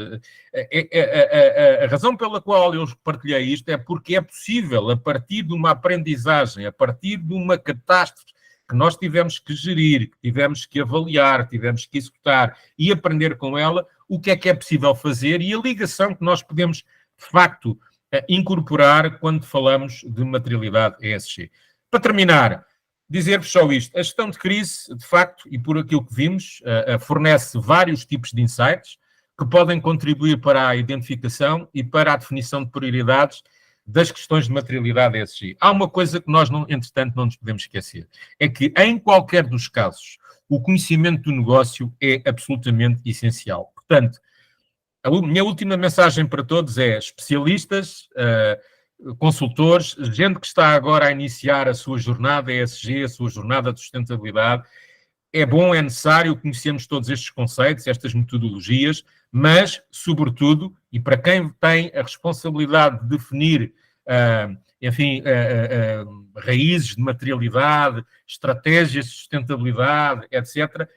a razão pela qual eu partilhei isto é porque é possível, a partir de uma aprendizagem, a partir de uma catástrofe que nós tivemos que gerir, que tivemos que avaliar, tivemos que executar e aprender com ela, o que é possível fazer e a ligação que nós podemos, de facto, incorporar quando falamos de materialidade ESG. Para terminar, dizer-vos só isto. A gestão de crise, de facto, e por aquilo que vimos, fornece vários tipos de insights que podem contribuir para a identificação e para a definição de prioridades das questões de materialidade ESG. Há uma coisa que nós, entretanto, não nos podemos esquecer, é que em qualquer dos casos, o conhecimento do negócio é absolutamente essencial. Portanto, a minha última mensagem para todos é especialistas, consultores, gente que está agora a iniciar a sua jornada ESG, a sua jornada de sustentabilidade. É bom, é necessário conhecermos todos estes conceitos, estas metodologias, mas, sobretudo, e para quem tem a responsabilidade de definir, raízes de materialidade, estratégias de sustentabilidade, etc.,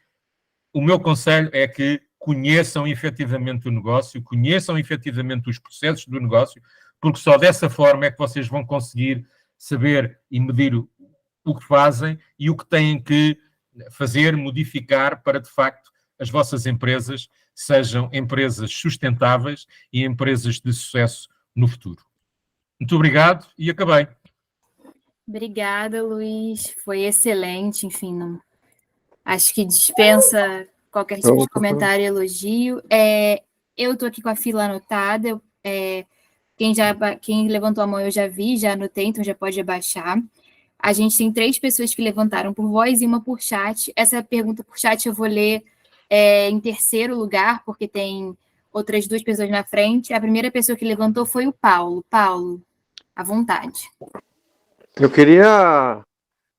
o meu conselho é que conheçam efetivamente o negócio, conheçam efetivamente os processos do negócio, porque só dessa forma é que vocês vão conseguir saber e medir o que fazem e o que têm que fazer, modificar para, de facto, as vossas empresas sejam empresas sustentáveis e empresas de sucesso no futuro. Muito obrigado e acabei. Obrigada, Luiz. Foi excelente, enfim, acho que dispensa qualquer tipo de comentário e elogio. Eu estou aqui com a fila anotada. Quem levantou a mão eu já vi, já anotei, então já pode abaixar. A gente tem 3 pessoas que levantaram por voz e uma por chat. Essa pergunta por chat eu vou ler em terceiro lugar, porque tem outras 2 pessoas na frente. A primeira pessoa que levantou foi o Paulo. Paulo, à vontade. Eu queria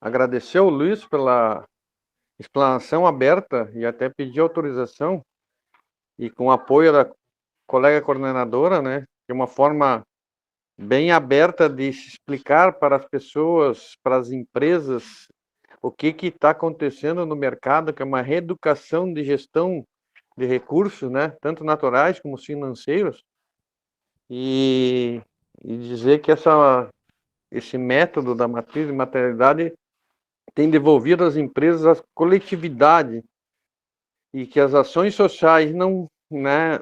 agradecer ao Luiz pela explanação aberta e até pedir autorização, e com o apoio da colega coordenadora, né, de uma forma bem aberta de se explicar para as pessoas, para as empresas, o que está acontecendo no mercado, que é uma reeducação de gestão de recursos, né, tanto naturais como financeiros, e dizer que esse método da matriz de materialidade tem devolvido às empresas a coletividade, e que as ações sociais não, né,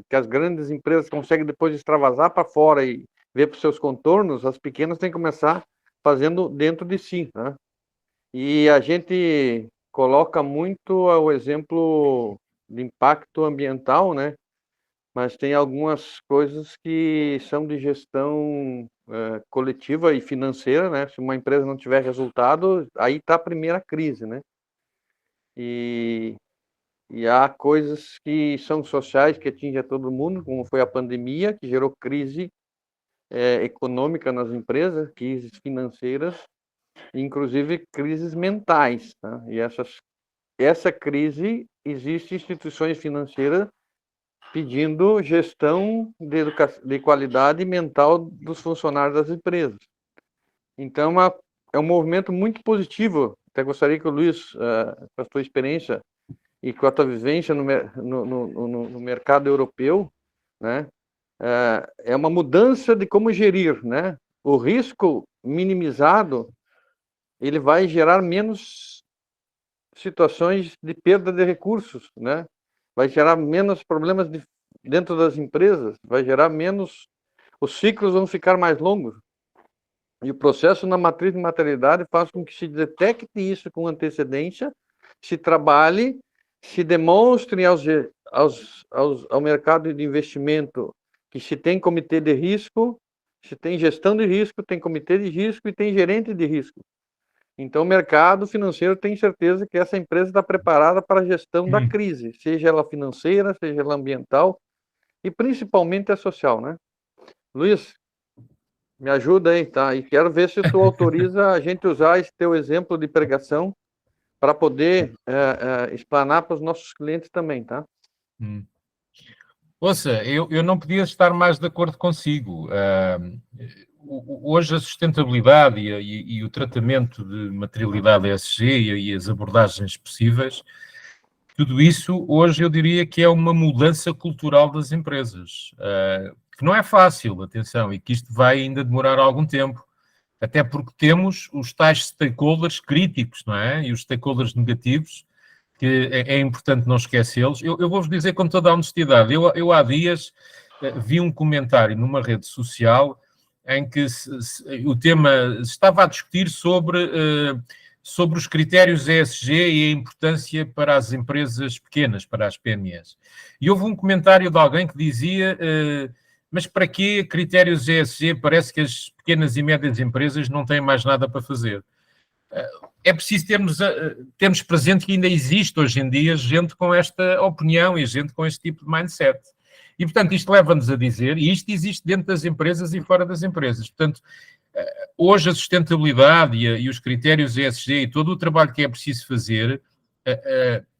que as grandes empresas conseguem depois extravasar para fora e ver para os seus contornos, as pequenas têm que começar fazendo dentro de si, né? E a gente coloca muito o exemplo de impacto ambiental, né? Mas tem algumas coisas que são de gestão coletiva e financeira, né? Se uma empresa não tiver resultado, aí está a primeira crise, né? E há coisas que são sociais, que atingem a todo mundo, como foi a pandemia, que gerou crise econômica nas empresas, crises financeiras, inclusive crises mentais, tá? E essa crise, existe instituições financeiras pedindo gestão de qualidade mental dos funcionários das empresas. Então, é um movimento muito positivo. Até gostaria que o Luiz, com a sua experiência e com a tua vivência no mercado europeu, né, é uma mudança de como gerir, né? O risco minimizado, ele vai gerar menos situações de perda de recursos, né? Vai gerar menos problemas dentro das empresas, vai gerar menos, os ciclos vão ficar mais longos. E o processo na matriz de materialidade faz com que se detecte isso com antecedência, se trabalhe, se demonstre ao mercado de investimento que se tem comitê de risco, se tem gestão de risco, tem comitê de risco e tem gerente de risco. Então, o mercado financeiro tem certeza que essa empresa está preparada para a gestão da crise, seja ela financeira, seja ela ambiental e principalmente a social, né? Luiz, me ajuda aí, tá? E quero ver se tu autoriza a gente usar esse teu exemplo de pregação para poder explanar para os nossos clientes também, tá? Ouça, eu não podia estar mais de acordo consigo. Hoje a sustentabilidade e o tratamento de materialidade ESG e as abordagens possíveis, tudo isso hoje eu diria que é uma mudança cultural das empresas, que não é fácil, atenção, e que isto vai ainda demorar algum tempo, até porque temos os tais stakeholders críticos, não é? E os stakeholders negativos, que é importante não esquecê-los. Eu vou-vos dizer com toda a honestidade, eu há dias vi um comentário numa rede social em que o tema estava a discutir sobre os critérios ESG e a importância para as empresas pequenas, para as PMEs. E houve um comentário de alguém que dizia mas para quê critérios ESG? Parece que as pequenas e médias empresas não têm mais nada para fazer. É preciso termos presente que ainda existe hoje em dia gente com esta opinião e gente com este tipo de mindset. E, portanto, isto leva-nos a dizer, e isto existe dentro das empresas e fora das empresas. Portanto, hoje a sustentabilidade e os critérios ESG e todo o trabalho que é preciso fazer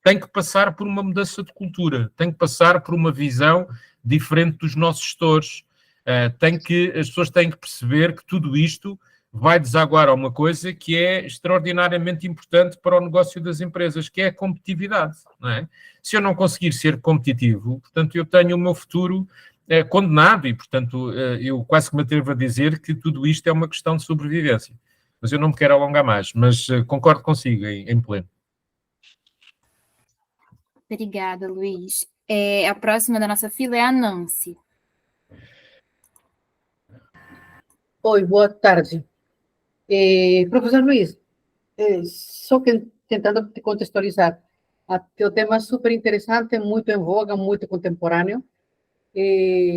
tem que passar por uma mudança de cultura, tem que passar por uma visão diferente dos nossos gestores. As pessoas têm que perceber que tudo isto vai desaguar a uma coisa que é extraordinariamente importante para o negócio das empresas, que é a competitividade, não é? Se eu não conseguir ser competitivo, portanto, eu tenho o meu futuro condenado e, portanto, eu quase que me atrevo a dizer que tudo isto é uma questão de sobrevivência. Mas eu não me quero alongar mais, mas concordo consigo em pleno. Obrigada, Luiz. A próxima da nossa fila é a Nancy. Oi, boa tarde. Professor Luiz, só que tentando te contextualizar, teu tema é super interessante, muito em voga, muito contemporâneo.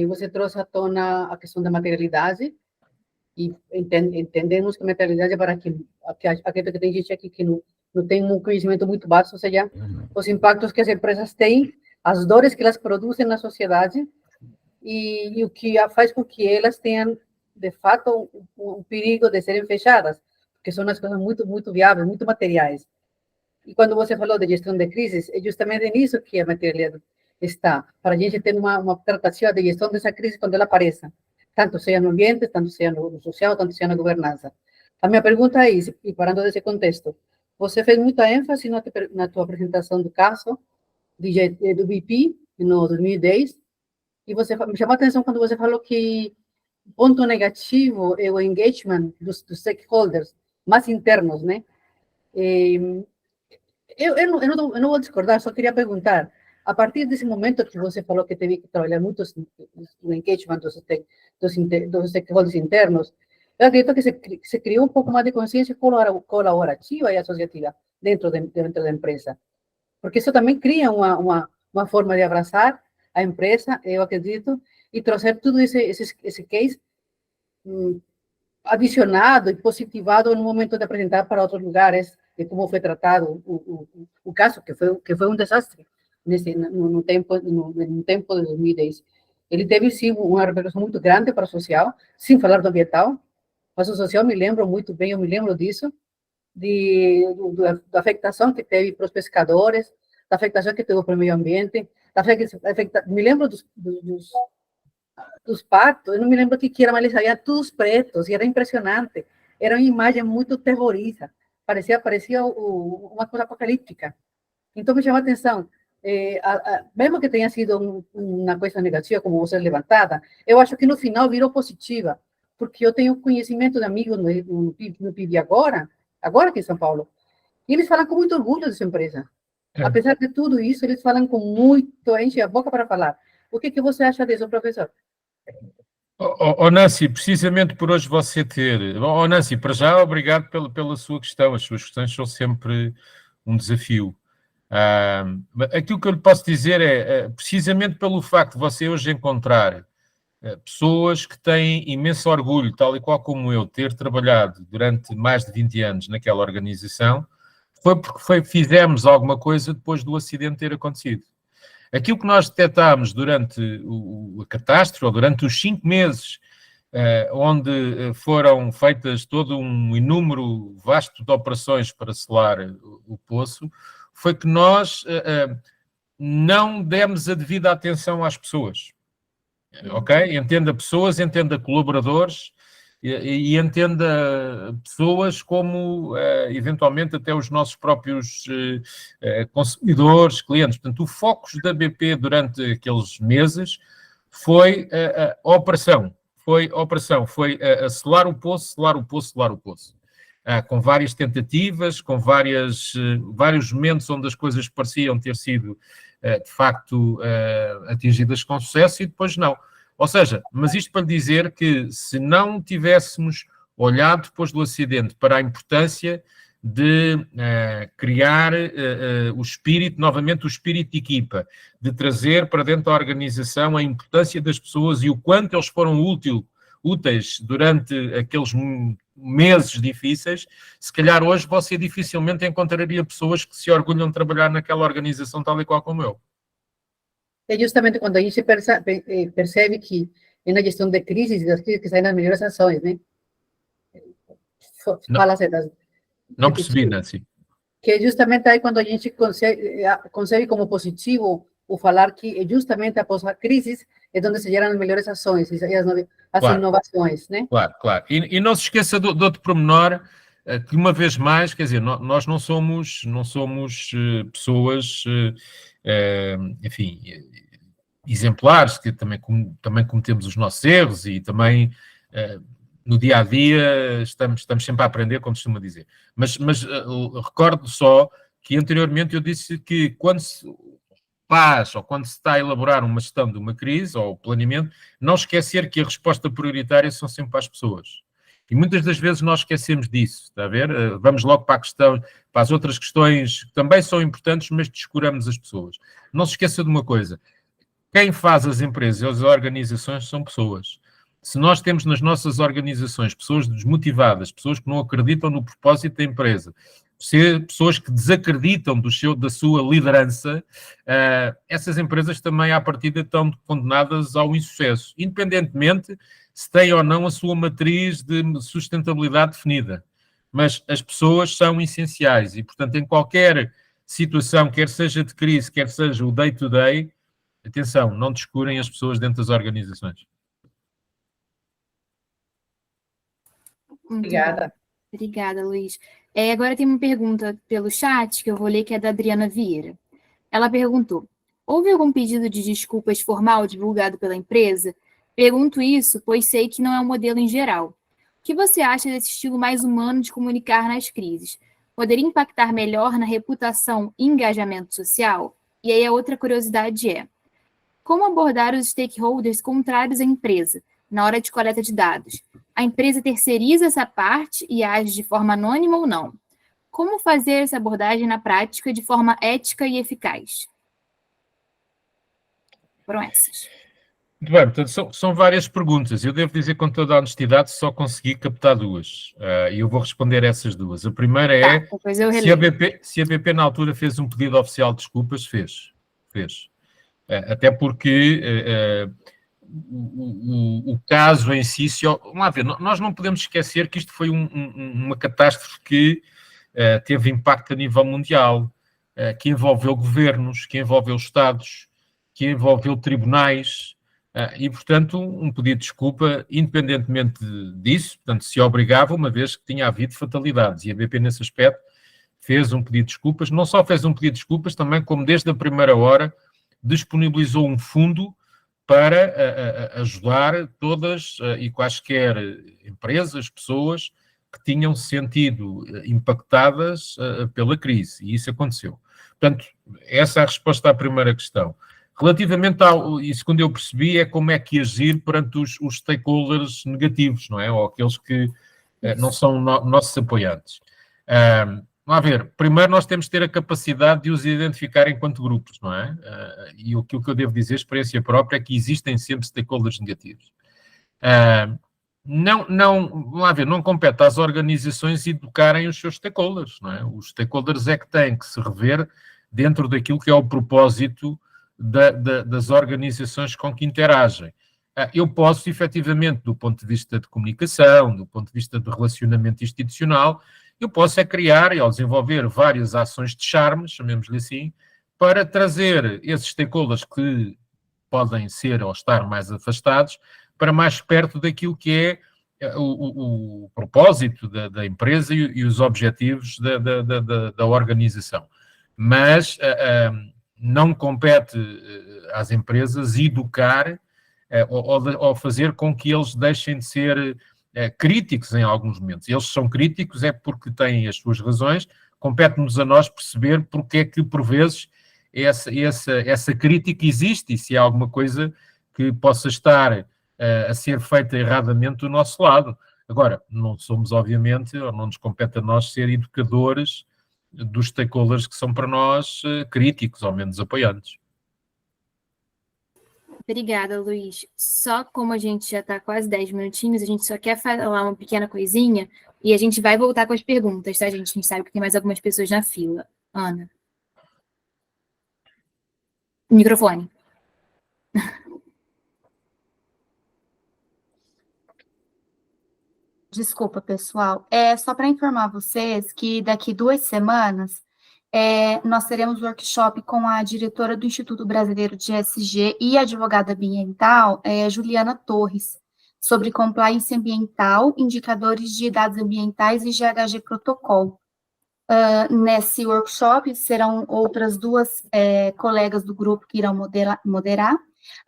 Você trouxe à tona a questão da materialidade, e entendemos que a materialidade é para quem, acredito que tem gente aqui que não tem um conhecimento muito básico, ou seja, os impactos que as empresas têm, as dores que elas produzem na sociedade, e o que faz com que elas tenham, de fato, um perigo de serem fechadas, porque são as coisas muito, muito viáveis, muito materiais. E quando você falou de gestão de crises, é justamente nisso que a materialidade está, para a gente ter uma tratativa de gestão dessa crise quando ela apareça, tanto seja no ambiente, tanto seja no social, tanto seja na governança. A minha pergunta é isso, e parando desse contexto, você fez muita ênfase na tua apresentação do caso do BP, no 2010, e você me chamou a atenção quando você falou que o ponto negativo é o engagement dos stakeholders mais internos, né? Eu não vou discordar, só queria perguntar, a partir desse momento que você falou que teve que trabalhar muito no engagement dos stakeholders internos, eu acredito que se criou um pouco mais de consciência colaborativa e associativa dentro da empresa, porque isso também cria uma forma de abraçar a empresa, eu acredito, e trazer tudo esse case adicionado e positivado no momento de apresentar para outros lugares de como foi tratado o caso, que foi um desastre no tempo de 2010. Ele teve, sim, uma repercussão muito grande para o social, sem falar do ambiental, mas o social me lembro muito bem, eu me lembro disso, da afetação que teve para os pescadores, da afetação que teve para o meio ambiente, me lembro dos patos, eu não me lembro o que era, mas eles saíam todos pretos, e era impressionante, era uma imagem muito terrorista, parecia uma coisa apocalíptica. Então me chamou a atenção, mesmo que tenha sido uma coisa negativa, como você levantada, eu acho que no final virou positiva, porque eu tenho conhecimento de amigos no PIB agora aqui em São Paulo, e eles falam com muito orgulho dessa empresa. Apesar de tudo isso, eles falam com muito, enche a boca para falar. O que você acha disso, professor? Nancy, precisamente por hoje você ter... Nancy, para já, obrigado pela sua questão. As suas questões são sempre um desafio. Aquilo que eu lhe posso dizer é, precisamente pelo facto de você hoje encontrar pessoas que têm imenso orgulho, tal e qual como eu, ter trabalhado durante mais de 20 anos naquela organização, foi porque fizemos alguma coisa depois do acidente ter acontecido. Aquilo que nós detectámos durante a catástrofe, ou durante os 5 meses, onde foram feitas todo um inúmero vasto de operações para selar o poço, foi que nós não demos a devida atenção às pessoas. Ok? Entenda pessoas, entenda colaboradores e entenda pessoas como, eventualmente, até os nossos próprios consumidores, clientes. Portanto, o foco da BP durante aqueles meses foi a operação. Foi selar o poço, selar o poço, selar o poço. Com várias tentativas, com vários momentos onde as coisas pareciam ter sido, de facto, atingidas com sucesso e depois não. Ou seja, mas isto para dizer que se não tivéssemos olhado depois do acidente para a importância de criar novamente o espírito de equipa, de trazer para dentro da organização a importância das pessoas e o quanto eles foram úteis durante aqueles meses difíceis. Se calhar hoje você dificilmente encontraria pessoas que se orgulham de trabalhar naquela organização tal e qual como eu. É justamente quando a gente percebe que na gestão de crises, das crises que saem nas melhores ações, né? Fala-se das... Não percebi, Nancy. Que é justamente aí quando a gente concebe como positivo o falar que é justamente após a crise é onde se geram as melhores ações e as Claro. inovações, né? Claro, claro. E não se esqueça de outro pormenor, que uma vez mais, quer dizer, nós não somos pessoas, enfim, exemplares, que também cometemos os nossos erros e também no dia a dia estamos sempre a aprender, como costuma dizer. Mas recordo só que anteriormente eu disse que quando se faz ou quando se está a elaborar uma gestão de uma crise ou planeamento, não esquecer que a resposta prioritária são sempre as pessoas. E muitas das vezes nós esquecemos disso, está a ver? Vamos logo para as outras questões que também são importantes, mas descuramos as pessoas. Não se esqueça de uma coisa: quem faz as empresas e as organizações são pessoas. Se nós temos nas nossas organizações pessoas desmotivadas, pessoas que não acreditam no propósito da empresa, pessoas que desacreditam da sua liderança, essas empresas também, à partida, estão condenadas ao insucesso, independentemente se têm ou não a sua matriz de sustentabilidade definida. Mas as pessoas são essenciais e, portanto, em qualquer situação, quer seja de crise, quer seja o day-to-day, atenção, não descurem as pessoas dentro das organizações. Obrigada. Obrigada, Luiz. Agora tem uma pergunta pelo chat que eu vou ler, que é da Adriana Vieira. Ela perguntou: houve algum pedido de desculpas formal divulgado pela empresa? Pergunto isso, pois sei que não é um modelo em geral. O que você acha desse estilo mais humano de comunicar nas crises? Poderia impactar melhor na reputação e engajamento social? E aí a outra curiosidade é: como abordar os stakeholders contrários à empresa na hora de coleta de dados? A empresa terceiriza essa parte e age de forma anônima ou não? Como fazer essa abordagem na prática de forma ética e eficaz? Foram essas. Muito bem, portanto, são várias perguntas. Eu devo dizer com toda a honestidade só consegui captar duas. E eu vou responder essas duas. A primeira é, depois eu se a BP na altura fez um pedido oficial de desculpas, fez. Até porque o caso em si, vamos lá ver, nós não podemos esquecer que isto foi uma catástrofe que teve impacto a nível mundial, que envolveu governos, que envolveu Estados, que envolveu tribunais, e, portanto, um pedido de desculpa, independentemente disso, portanto, se obrigava, uma vez que tinha havido fatalidades, e a BP, nesse aspecto, fez um pedido de desculpas. Não só fez um pedido de desculpas, também, como desde a primeira hora, disponibilizou um fundo para ajudar todas e quaisquer empresas, pessoas que tinham se sentido impactadas pela crise, e isso aconteceu. Portanto, essa é a resposta à primeira questão. Relativamente e segundo eu percebi, é como é que agir perante os stakeholders negativos, não é? Ou aqueles que não são nossos apoiantes. Vamos ver, primeiro nós temos de ter a capacidade de os identificar enquanto grupos, não é? E aquilo que eu devo dizer, experiência própria, é que existem sempre stakeholders negativos. Vamos lá ver, não compete às organizações educarem os seus stakeholders, não é? Os stakeholders é que têm que se rever dentro daquilo que é o propósito das organizações com que interagem. Eu posso, efetivamente, do ponto de vista de comunicação, do ponto de vista de relacionamento institucional, eu posso criar ou desenvolver várias ações de charme, chamemos-lhe assim, para trazer esses stakeholders que podem ser ou estar mais afastados para mais perto daquilo que é o propósito da empresa e os objetivos da organização. Mas não compete às empresas educar ou fazer com que eles deixem de ser críticos em alguns momentos. Eles são críticos é porque têm as suas razões, compete-nos a nós perceber porque é que, por vezes, essa crítica existe e se há alguma coisa que possa estar a ser feita erradamente do nosso lado. Agora, não somos, obviamente, ou não nos compete a nós ser educadores dos stakeholders que são para nós críticos, ou menos apoiantes. Obrigada, Luiz. Só como a gente já está quase 10 minutinhos, a gente só quer falar uma pequena coisinha e a gente vai voltar com as perguntas, tá, gente? A gente sabe que tem mais algumas pessoas na fila. Ana. Microfone. Desculpa, pessoal. Só para informar vocês que daqui 2 semanas nós teremos workshop com a diretora do Instituto Brasileiro de ESG e advogada ambiental, Juliana Torres, sobre compliance ambiental, indicadores de dados ambientais e GHG Protocol. Nesse workshop serão outras 2 colegas do grupo que irão moderar.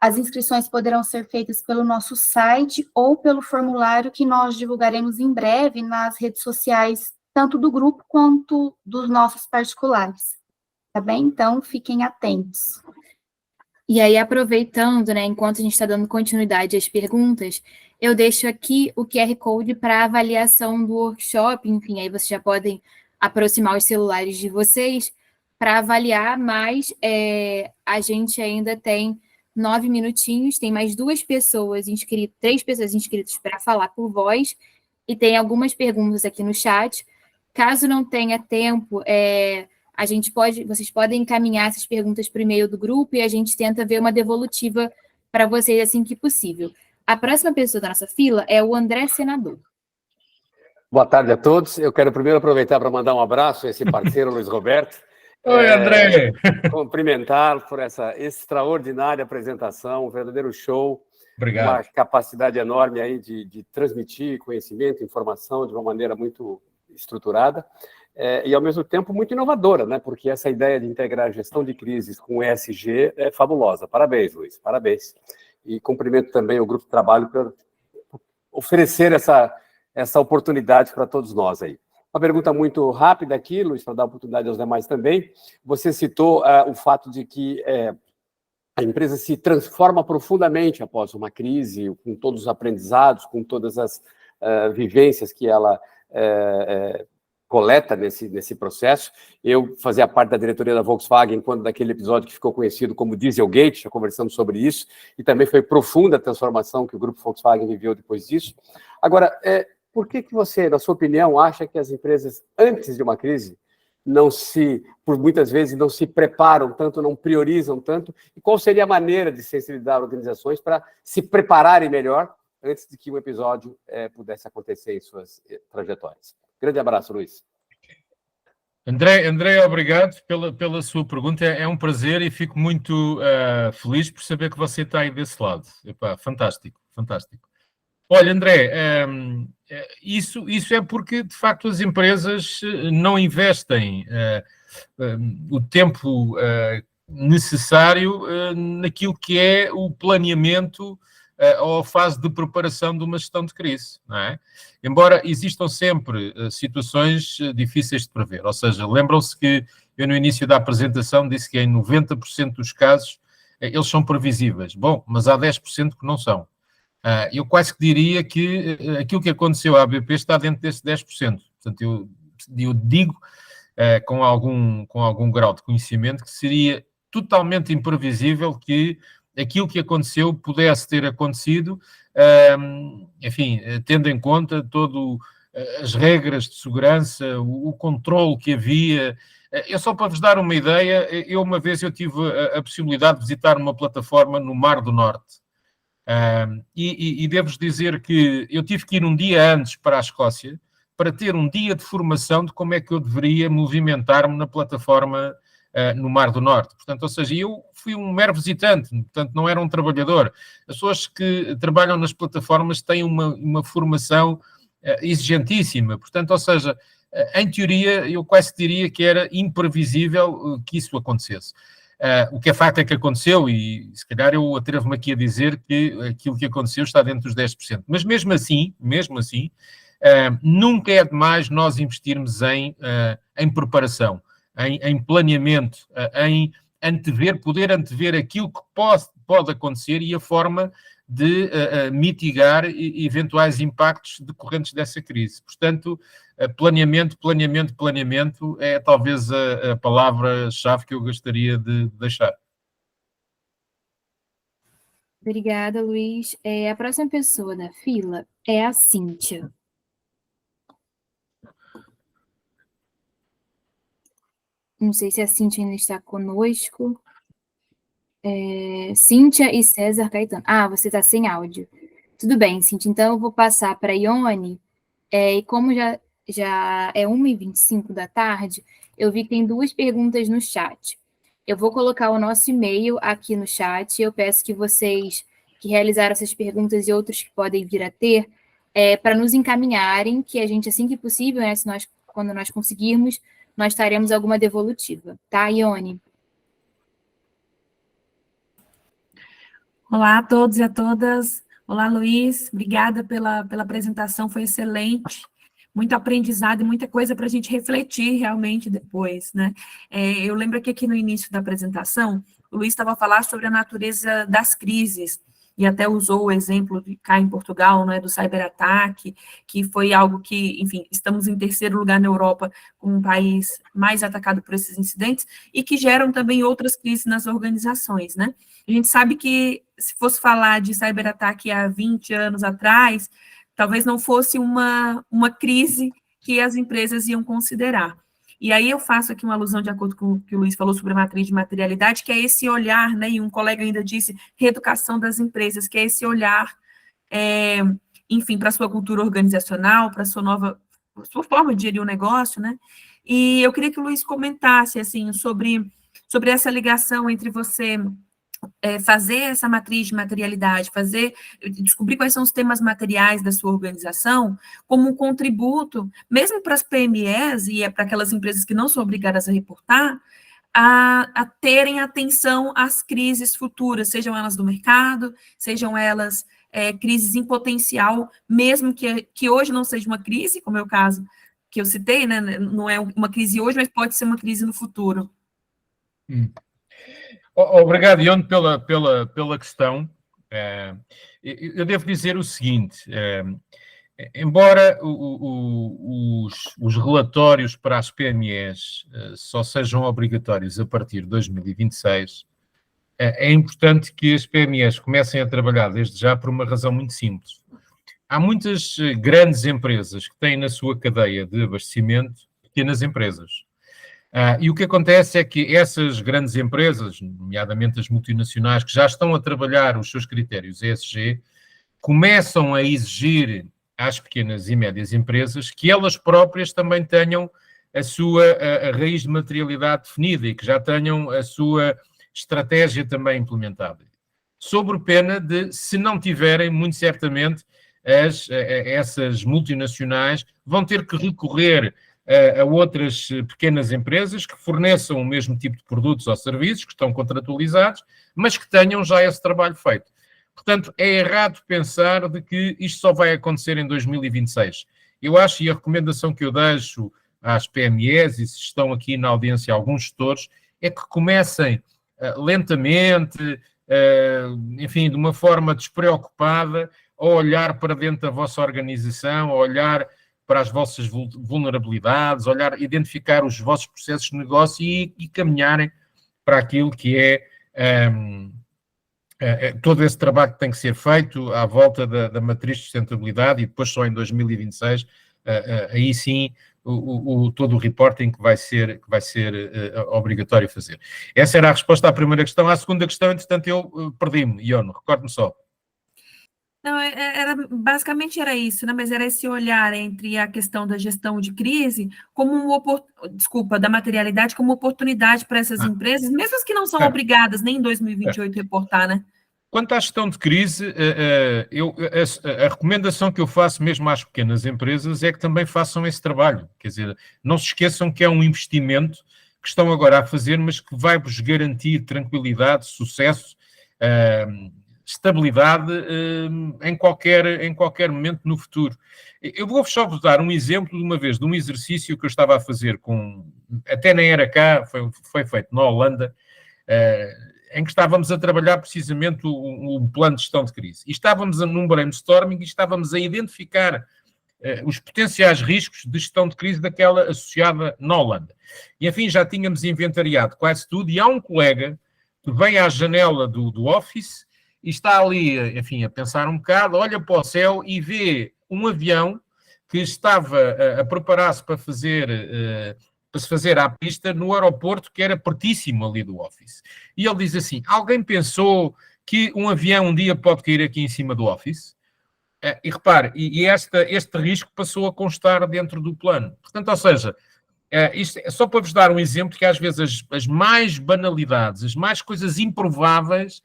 As inscrições poderão ser feitas pelo nosso site ou pelo formulário que nós divulgaremos em breve nas redes sociais, tanto do grupo quanto dos nossos particulares. Tá bem? Então, fiquem atentos. E aí, aproveitando, né, enquanto a gente está dando continuidade às perguntas, eu deixo aqui o QR Code para avaliação do workshop. Enfim, aí vocês já podem aproximar os celulares de vocês para avaliar, mas a gente ainda tem 9 minutinhos, tem mais 2 pessoas inscritas, 3 pessoas inscritas para falar por voz, e tem algumas perguntas aqui no chat. Caso não tenha tempo, vocês podem encaminhar essas perguntas para o e-mail do grupo e a gente tenta ver uma devolutiva para vocês assim que possível. A próxima pessoa da nossa fila é o André Senador. Boa tarde a todos. Eu quero primeiro aproveitar para mandar um abraço a esse parceiro, Luiz Roberto. Oi, André! Cumprimentá-lo por essa extraordinária apresentação, um verdadeiro show. Obrigado. Uma capacidade enorme aí de transmitir conhecimento, informação de uma maneira muito estruturada e, ao mesmo tempo, muito inovadora, né? Porque essa ideia de integrar a gestão de crises com ESG é fabulosa. Parabéns, Luiz, parabéns. E cumprimento também o grupo de trabalho por oferecer essa oportunidade para todos nós aí. Uma pergunta muito rápida aqui, Luiz, para dar oportunidade aos demais também. Você citou o fato de que a empresa se transforma profundamente após uma crise, com todos os aprendizados, com todas as vivências que ela coleta nesse processo. Eu fazia parte da diretoria da Volkswagen quando daquele episódio que ficou conhecido como Dieselgate, já conversamos sobre isso, e também foi profunda a transformação que o grupo Volkswagen viveu depois disso. Agora, por que você, na sua opinião, acha que as empresas, antes de uma crise, por muitas vezes, não se preparam tanto, não priorizam tanto? E qual seria a maneira de sensibilizar organizações para se prepararem melhor antes de que um episódio pudesse acontecer em suas trajetórias? Grande abraço, Luiz. André, obrigado pela sua pergunta. É um prazer e fico muito feliz por saber que você está aí desse lado. Epá, fantástico, fantástico. Olha, André, isso é porque, de facto, as empresas não investem o tempo necessário naquilo que é o planeamento ou a fase de preparação de uma gestão de crise, não é? Embora existam sempre situações difíceis de prever, ou seja, lembram-se que eu no início da apresentação disse que em 90% dos casos eles são previsíveis. Bom, mas há 10% que não são. Eu quase que diria que aquilo que aconteceu à ABP está dentro desse 10%. Portanto, eu digo com algum grau de conhecimento que seria totalmente imprevisível que aquilo que aconteceu pudesse ter acontecido, enfim, tendo em conta todas as regras de segurança, o controle que havia. Eu só para vos dar uma ideia, uma vez eu tive a possibilidade de visitar uma plataforma no Mar do Norte. E devo-vos dizer que eu tive que ir um dia antes para a Escócia para ter um dia de formação de como é que eu deveria movimentar-me na plataforma no Mar do Norte. Portanto, ou seja, eu fui um mero visitante, portanto, não era um trabalhador. As pessoas que trabalham nas plataformas têm uma formação exigentíssima. Portanto, ou seja, em teoria, eu quase diria que era imprevisível que isso acontecesse. O que é facto é que aconteceu, e se calhar eu atrevo-me aqui a dizer que aquilo que aconteceu está dentro dos 10%. Mas mesmo assim, nunca é demais nós investirmos em preparação, em planeamento, em poder antever aquilo que pode acontecer e a forma de mitigar eventuais impactos decorrentes dessa crise. Portanto, planeamento é talvez a palavra-chave que eu gostaria de deixar. Obrigada, Luiz. A próxima pessoa na fila é a Cíntia. Não sei se a Cíntia ainda está conosco. Cíntia e César Caetano. Você está sem áudio. Tudo bem, Cíntia. Então, eu vou passar para a Ione. E como já é 1h25 da tarde, eu vi que tem 2 perguntas no chat. Eu vou colocar o nosso e-mail aqui no chat. Eu peço que vocês que realizaram essas perguntas e outros que podem vir a ter, para nos encaminharem, que a gente, assim que possível, né, quando nós conseguirmos, nós faremos alguma devolutiva. Tá, Ione? Olá a todos e a todas. Olá, Luiz. Obrigada pela apresentação, foi excelente. Muito aprendizado e muita coisa para a gente refletir realmente depois, né? Eu lembro que aqui no início da apresentação, o Luiz estava a falar sobre a natureza das crises, e até usou o exemplo de cá em Portugal, né, do cyberataque, que foi algo que, enfim, estamos em 3º lugar na Europa, como um país mais atacado por esses incidentes, e que geram também outras crises nas organizações, né? A gente sabe que, se fosse falar de cyberataque há 20 anos atrás, talvez não fosse uma crise que as empresas iam considerar. E aí eu faço aqui uma alusão, de acordo com o que o Luiz falou sobre a matriz de materialidade, que é esse olhar, né, e um colega ainda disse, reeducação das empresas, que é esse olhar, enfim, para a sua cultura organizacional, para a sua forma de gerir o negócio, né? E eu queria que o Luiz comentasse, assim, sobre essa ligação entre você fazer essa matriz de materialidade, descobrir quais são os temas materiais da sua organização, como um contributo, mesmo para as PMEs e para aquelas empresas que não são obrigadas a reportar, a terem atenção às crises futuras, sejam elas do mercado, sejam elas crises em potencial, mesmo que hoje não seja uma crise, como é o caso que eu citei, né? Não é uma crise hoje, mas pode ser uma crise no futuro. Obrigado, Ione, pela questão. Eu devo dizer o seguinte, embora os relatórios para as PMEs só sejam obrigatórios a partir de 2026, é importante que as PMEs comecem a trabalhar desde já por uma razão muito simples. Há muitas grandes empresas que têm na sua cadeia de abastecimento pequenas empresas. E o que acontece é que essas grandes empresas, nomeadamente as multinacionais, que já estão a trabalhar os seus critérios ESG, começam a exigir às pequenas e médias empresas que elas próprias também tenham a sua raiz de materialidade definida e que já tenham a sua estratégia também implementada. Sob pena de, se não tiverem, muito certamente, essas multinacionais vão ter que recorrer a outras pequenas empresas que forneçam o mesmo tipo de produtos ou serviços, que estão contratualizados, mas que tenham já esse trabalho feito. Portanto, é errado pensar de que isto só vai acontecer em 2026. Eu acho, e a recomendação que eu deixo às PMEs, e se estão aqui na audiência alguns gestores, é que comecem lentamente, enfim, de uma forma despreocupada, a olhar para dentro da vossa organização, a olhar para as vossas vulnerabilidades, identificar os vossos processos de negócio e caminharem para aquilo que é todo esse trabalho que tem que ser feito à volta da matriz de sustentabilidade e depois só em 2026, aí sim, todo o reporting que vai ser obrigatório fazer. Essa era a resposta à primeira questão. À segunda questão, entretanto, eu perdi-me, Ione, recordo-me só. Não, basicamente era isso, né? Mas era esse olhar entre a questão da gestão de crise como da materialidade como oportunidade para essas empresas, mesmo as que não são obrigadas nem em 2028 reportar, né? Quanto à gestão de crise, a recomendação que eu faço mesmo às pequenas empresas é que também façam esse trabalho. Quer dizer, não se esqueçam que é um investimento que estão agora a fazer, mas que vai-vos garantir tranquilidade, sucesso, estabilidade em qualquer momento no futuro. Eu vou só vos dar um exemplo de uma vez, de um exercício que eu estava a fazer até nem era cá, foi feito na Holanda, em que estávamos a trabalhar precisamente o plano de gestão de crise. E estávamos num brainstorming e estávamos a identificar os potenciais riscos de gestão de crise daquela associada na Holanda. E, enfim, já tínhamos inventariado quase tudo, e há um colega que vem à janela do office e está ali, enfim, a pensar um bocado, olha para o céu e vê um avião que estava a preparar-se para se fazer à pista no aeroporto, que era pertíssimo ali do office. E ele diz assim, alguém pensou que um avião um dia pode cair aqui em cima do office? E repare, este risco passou a constar dentro do plano. Portanto, ou seja, isto é só para vos dar um exemplo que às vezes as mais banalidades, as mais coisas improváveis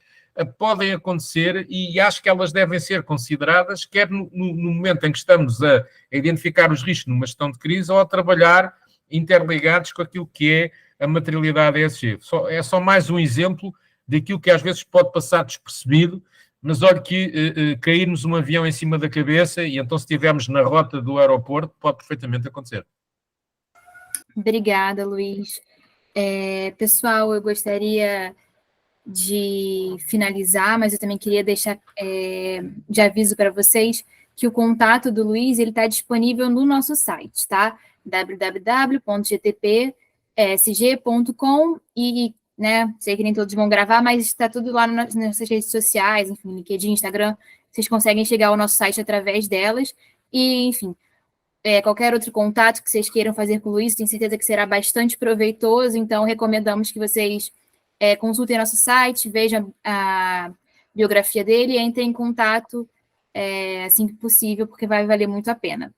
podem acontecer e acho que elas devem ser consideradas, quer no momento em que estamos a identificar os riscos numa gestão de crise ou a trabalhar interligados com aquilo que é a materialidade ESG. É só mais um exemplo daquilo que às vezes pode passar despercebido, mas olha que cair-nos um avião em cima da cabeça e então se estivermos na rota do aeroporto pode perfeitamente acontecer. Obrigada, Luiz. Pessoal, eu gostaria de finalizar, mas eu também queria deixar de aviso para vocês que o contato do Luiz está disponível no nosso site, tá? www.gtpsg.com e, né, sei que nem todos vão gravar, mas está tudo lá nas nossas redes sociais, enfim, LinkedIn, Instagram, vocês conseguem chegar ao nosso site através delas e, enfim, qualquer outro contato que vocês queiram fazer com o Luiz, tenho certeza que será bastante proveitoso, então recomendamos que vocês consultem nosso site, vejam a biografia dele e entrem em contato assim que possível, porque vai valer muito a pena.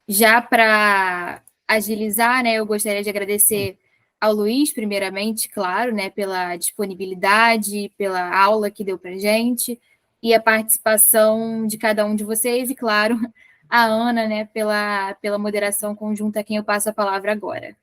Já para agilizar, né, eu gostaria de agradecer ao Luiz, primeiramente, claro, né, pela disponibilidade, pela aula que deu para a gente, e a participação de cada um de vocês, e, claro, a Ana, né, pela moderação conjunta, a quem eu passo a palavra agora.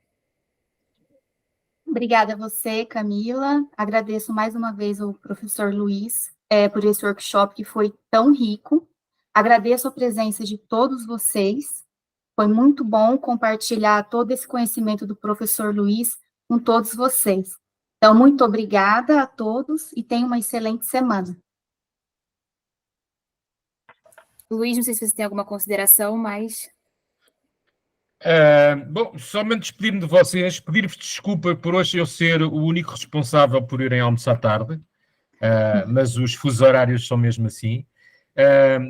Obrigada a você, Camila. Agradeço mais uma vez ao professor Luiz por esse workshop que foi tão rico. Agradeço a presença de todos vocês. Foi muito bom compartilhar todo esse conhecimento do professor Luiz com todos vocês. Então, muito obrigada a todos e tenham uma excelente semana. Luiz, não sei se você tem alguma consideração, mas... Bom, somente despedir-me de vocês, pedir-vos desculpa por hoje eu ser o único responsável por irem almoçar tarde, mas os fusos horários são mesmo assim.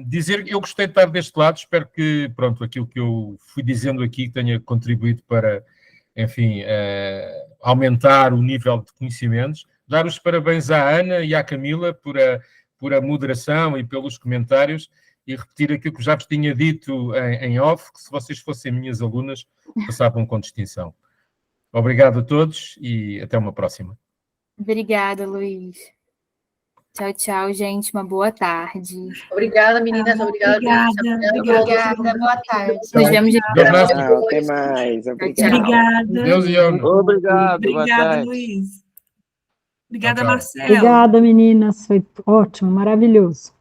Dizer que eu gostei de estar deste lado, espero que, pronto, aquilo que eu fui dizendo aqui tenha contribuído para, enfim, aumentar o nível de conhecimentos. Dar os parabéns à Ana e à Camila por a moderação e pelos comentários e repetir aquilo que já vos tinha dito em off, que se vocês fossem minhas alunas, passavam com distinção. Obrigado a todos e até uma próxima. Obrigada, Luiz. Tchau, tchau, gente. Uma boa tarde. Obrigada, meninas. Obrigada. Obrigada, boa tarde. Nos vemos de Tchau, até mais. Obrigado. Obrigada. Deus e Ana. Obrigado, boa Obrigada, tarde. Luiz. Obrigada, Tchau. Marcelo. Obrigada, meninas. Foi ótimo, maravilhoso.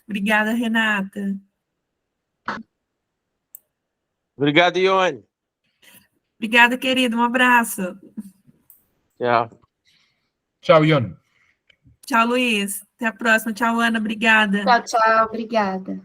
Obrigada, Renata. Obrigado, Ione. Obrigada, querido. Um abraço. Tchau. Tchau, Ione. Tchau, Luiz. Até a próxima. Tchau, Ana. Obrigada. Tchau, tchau. Obrigada.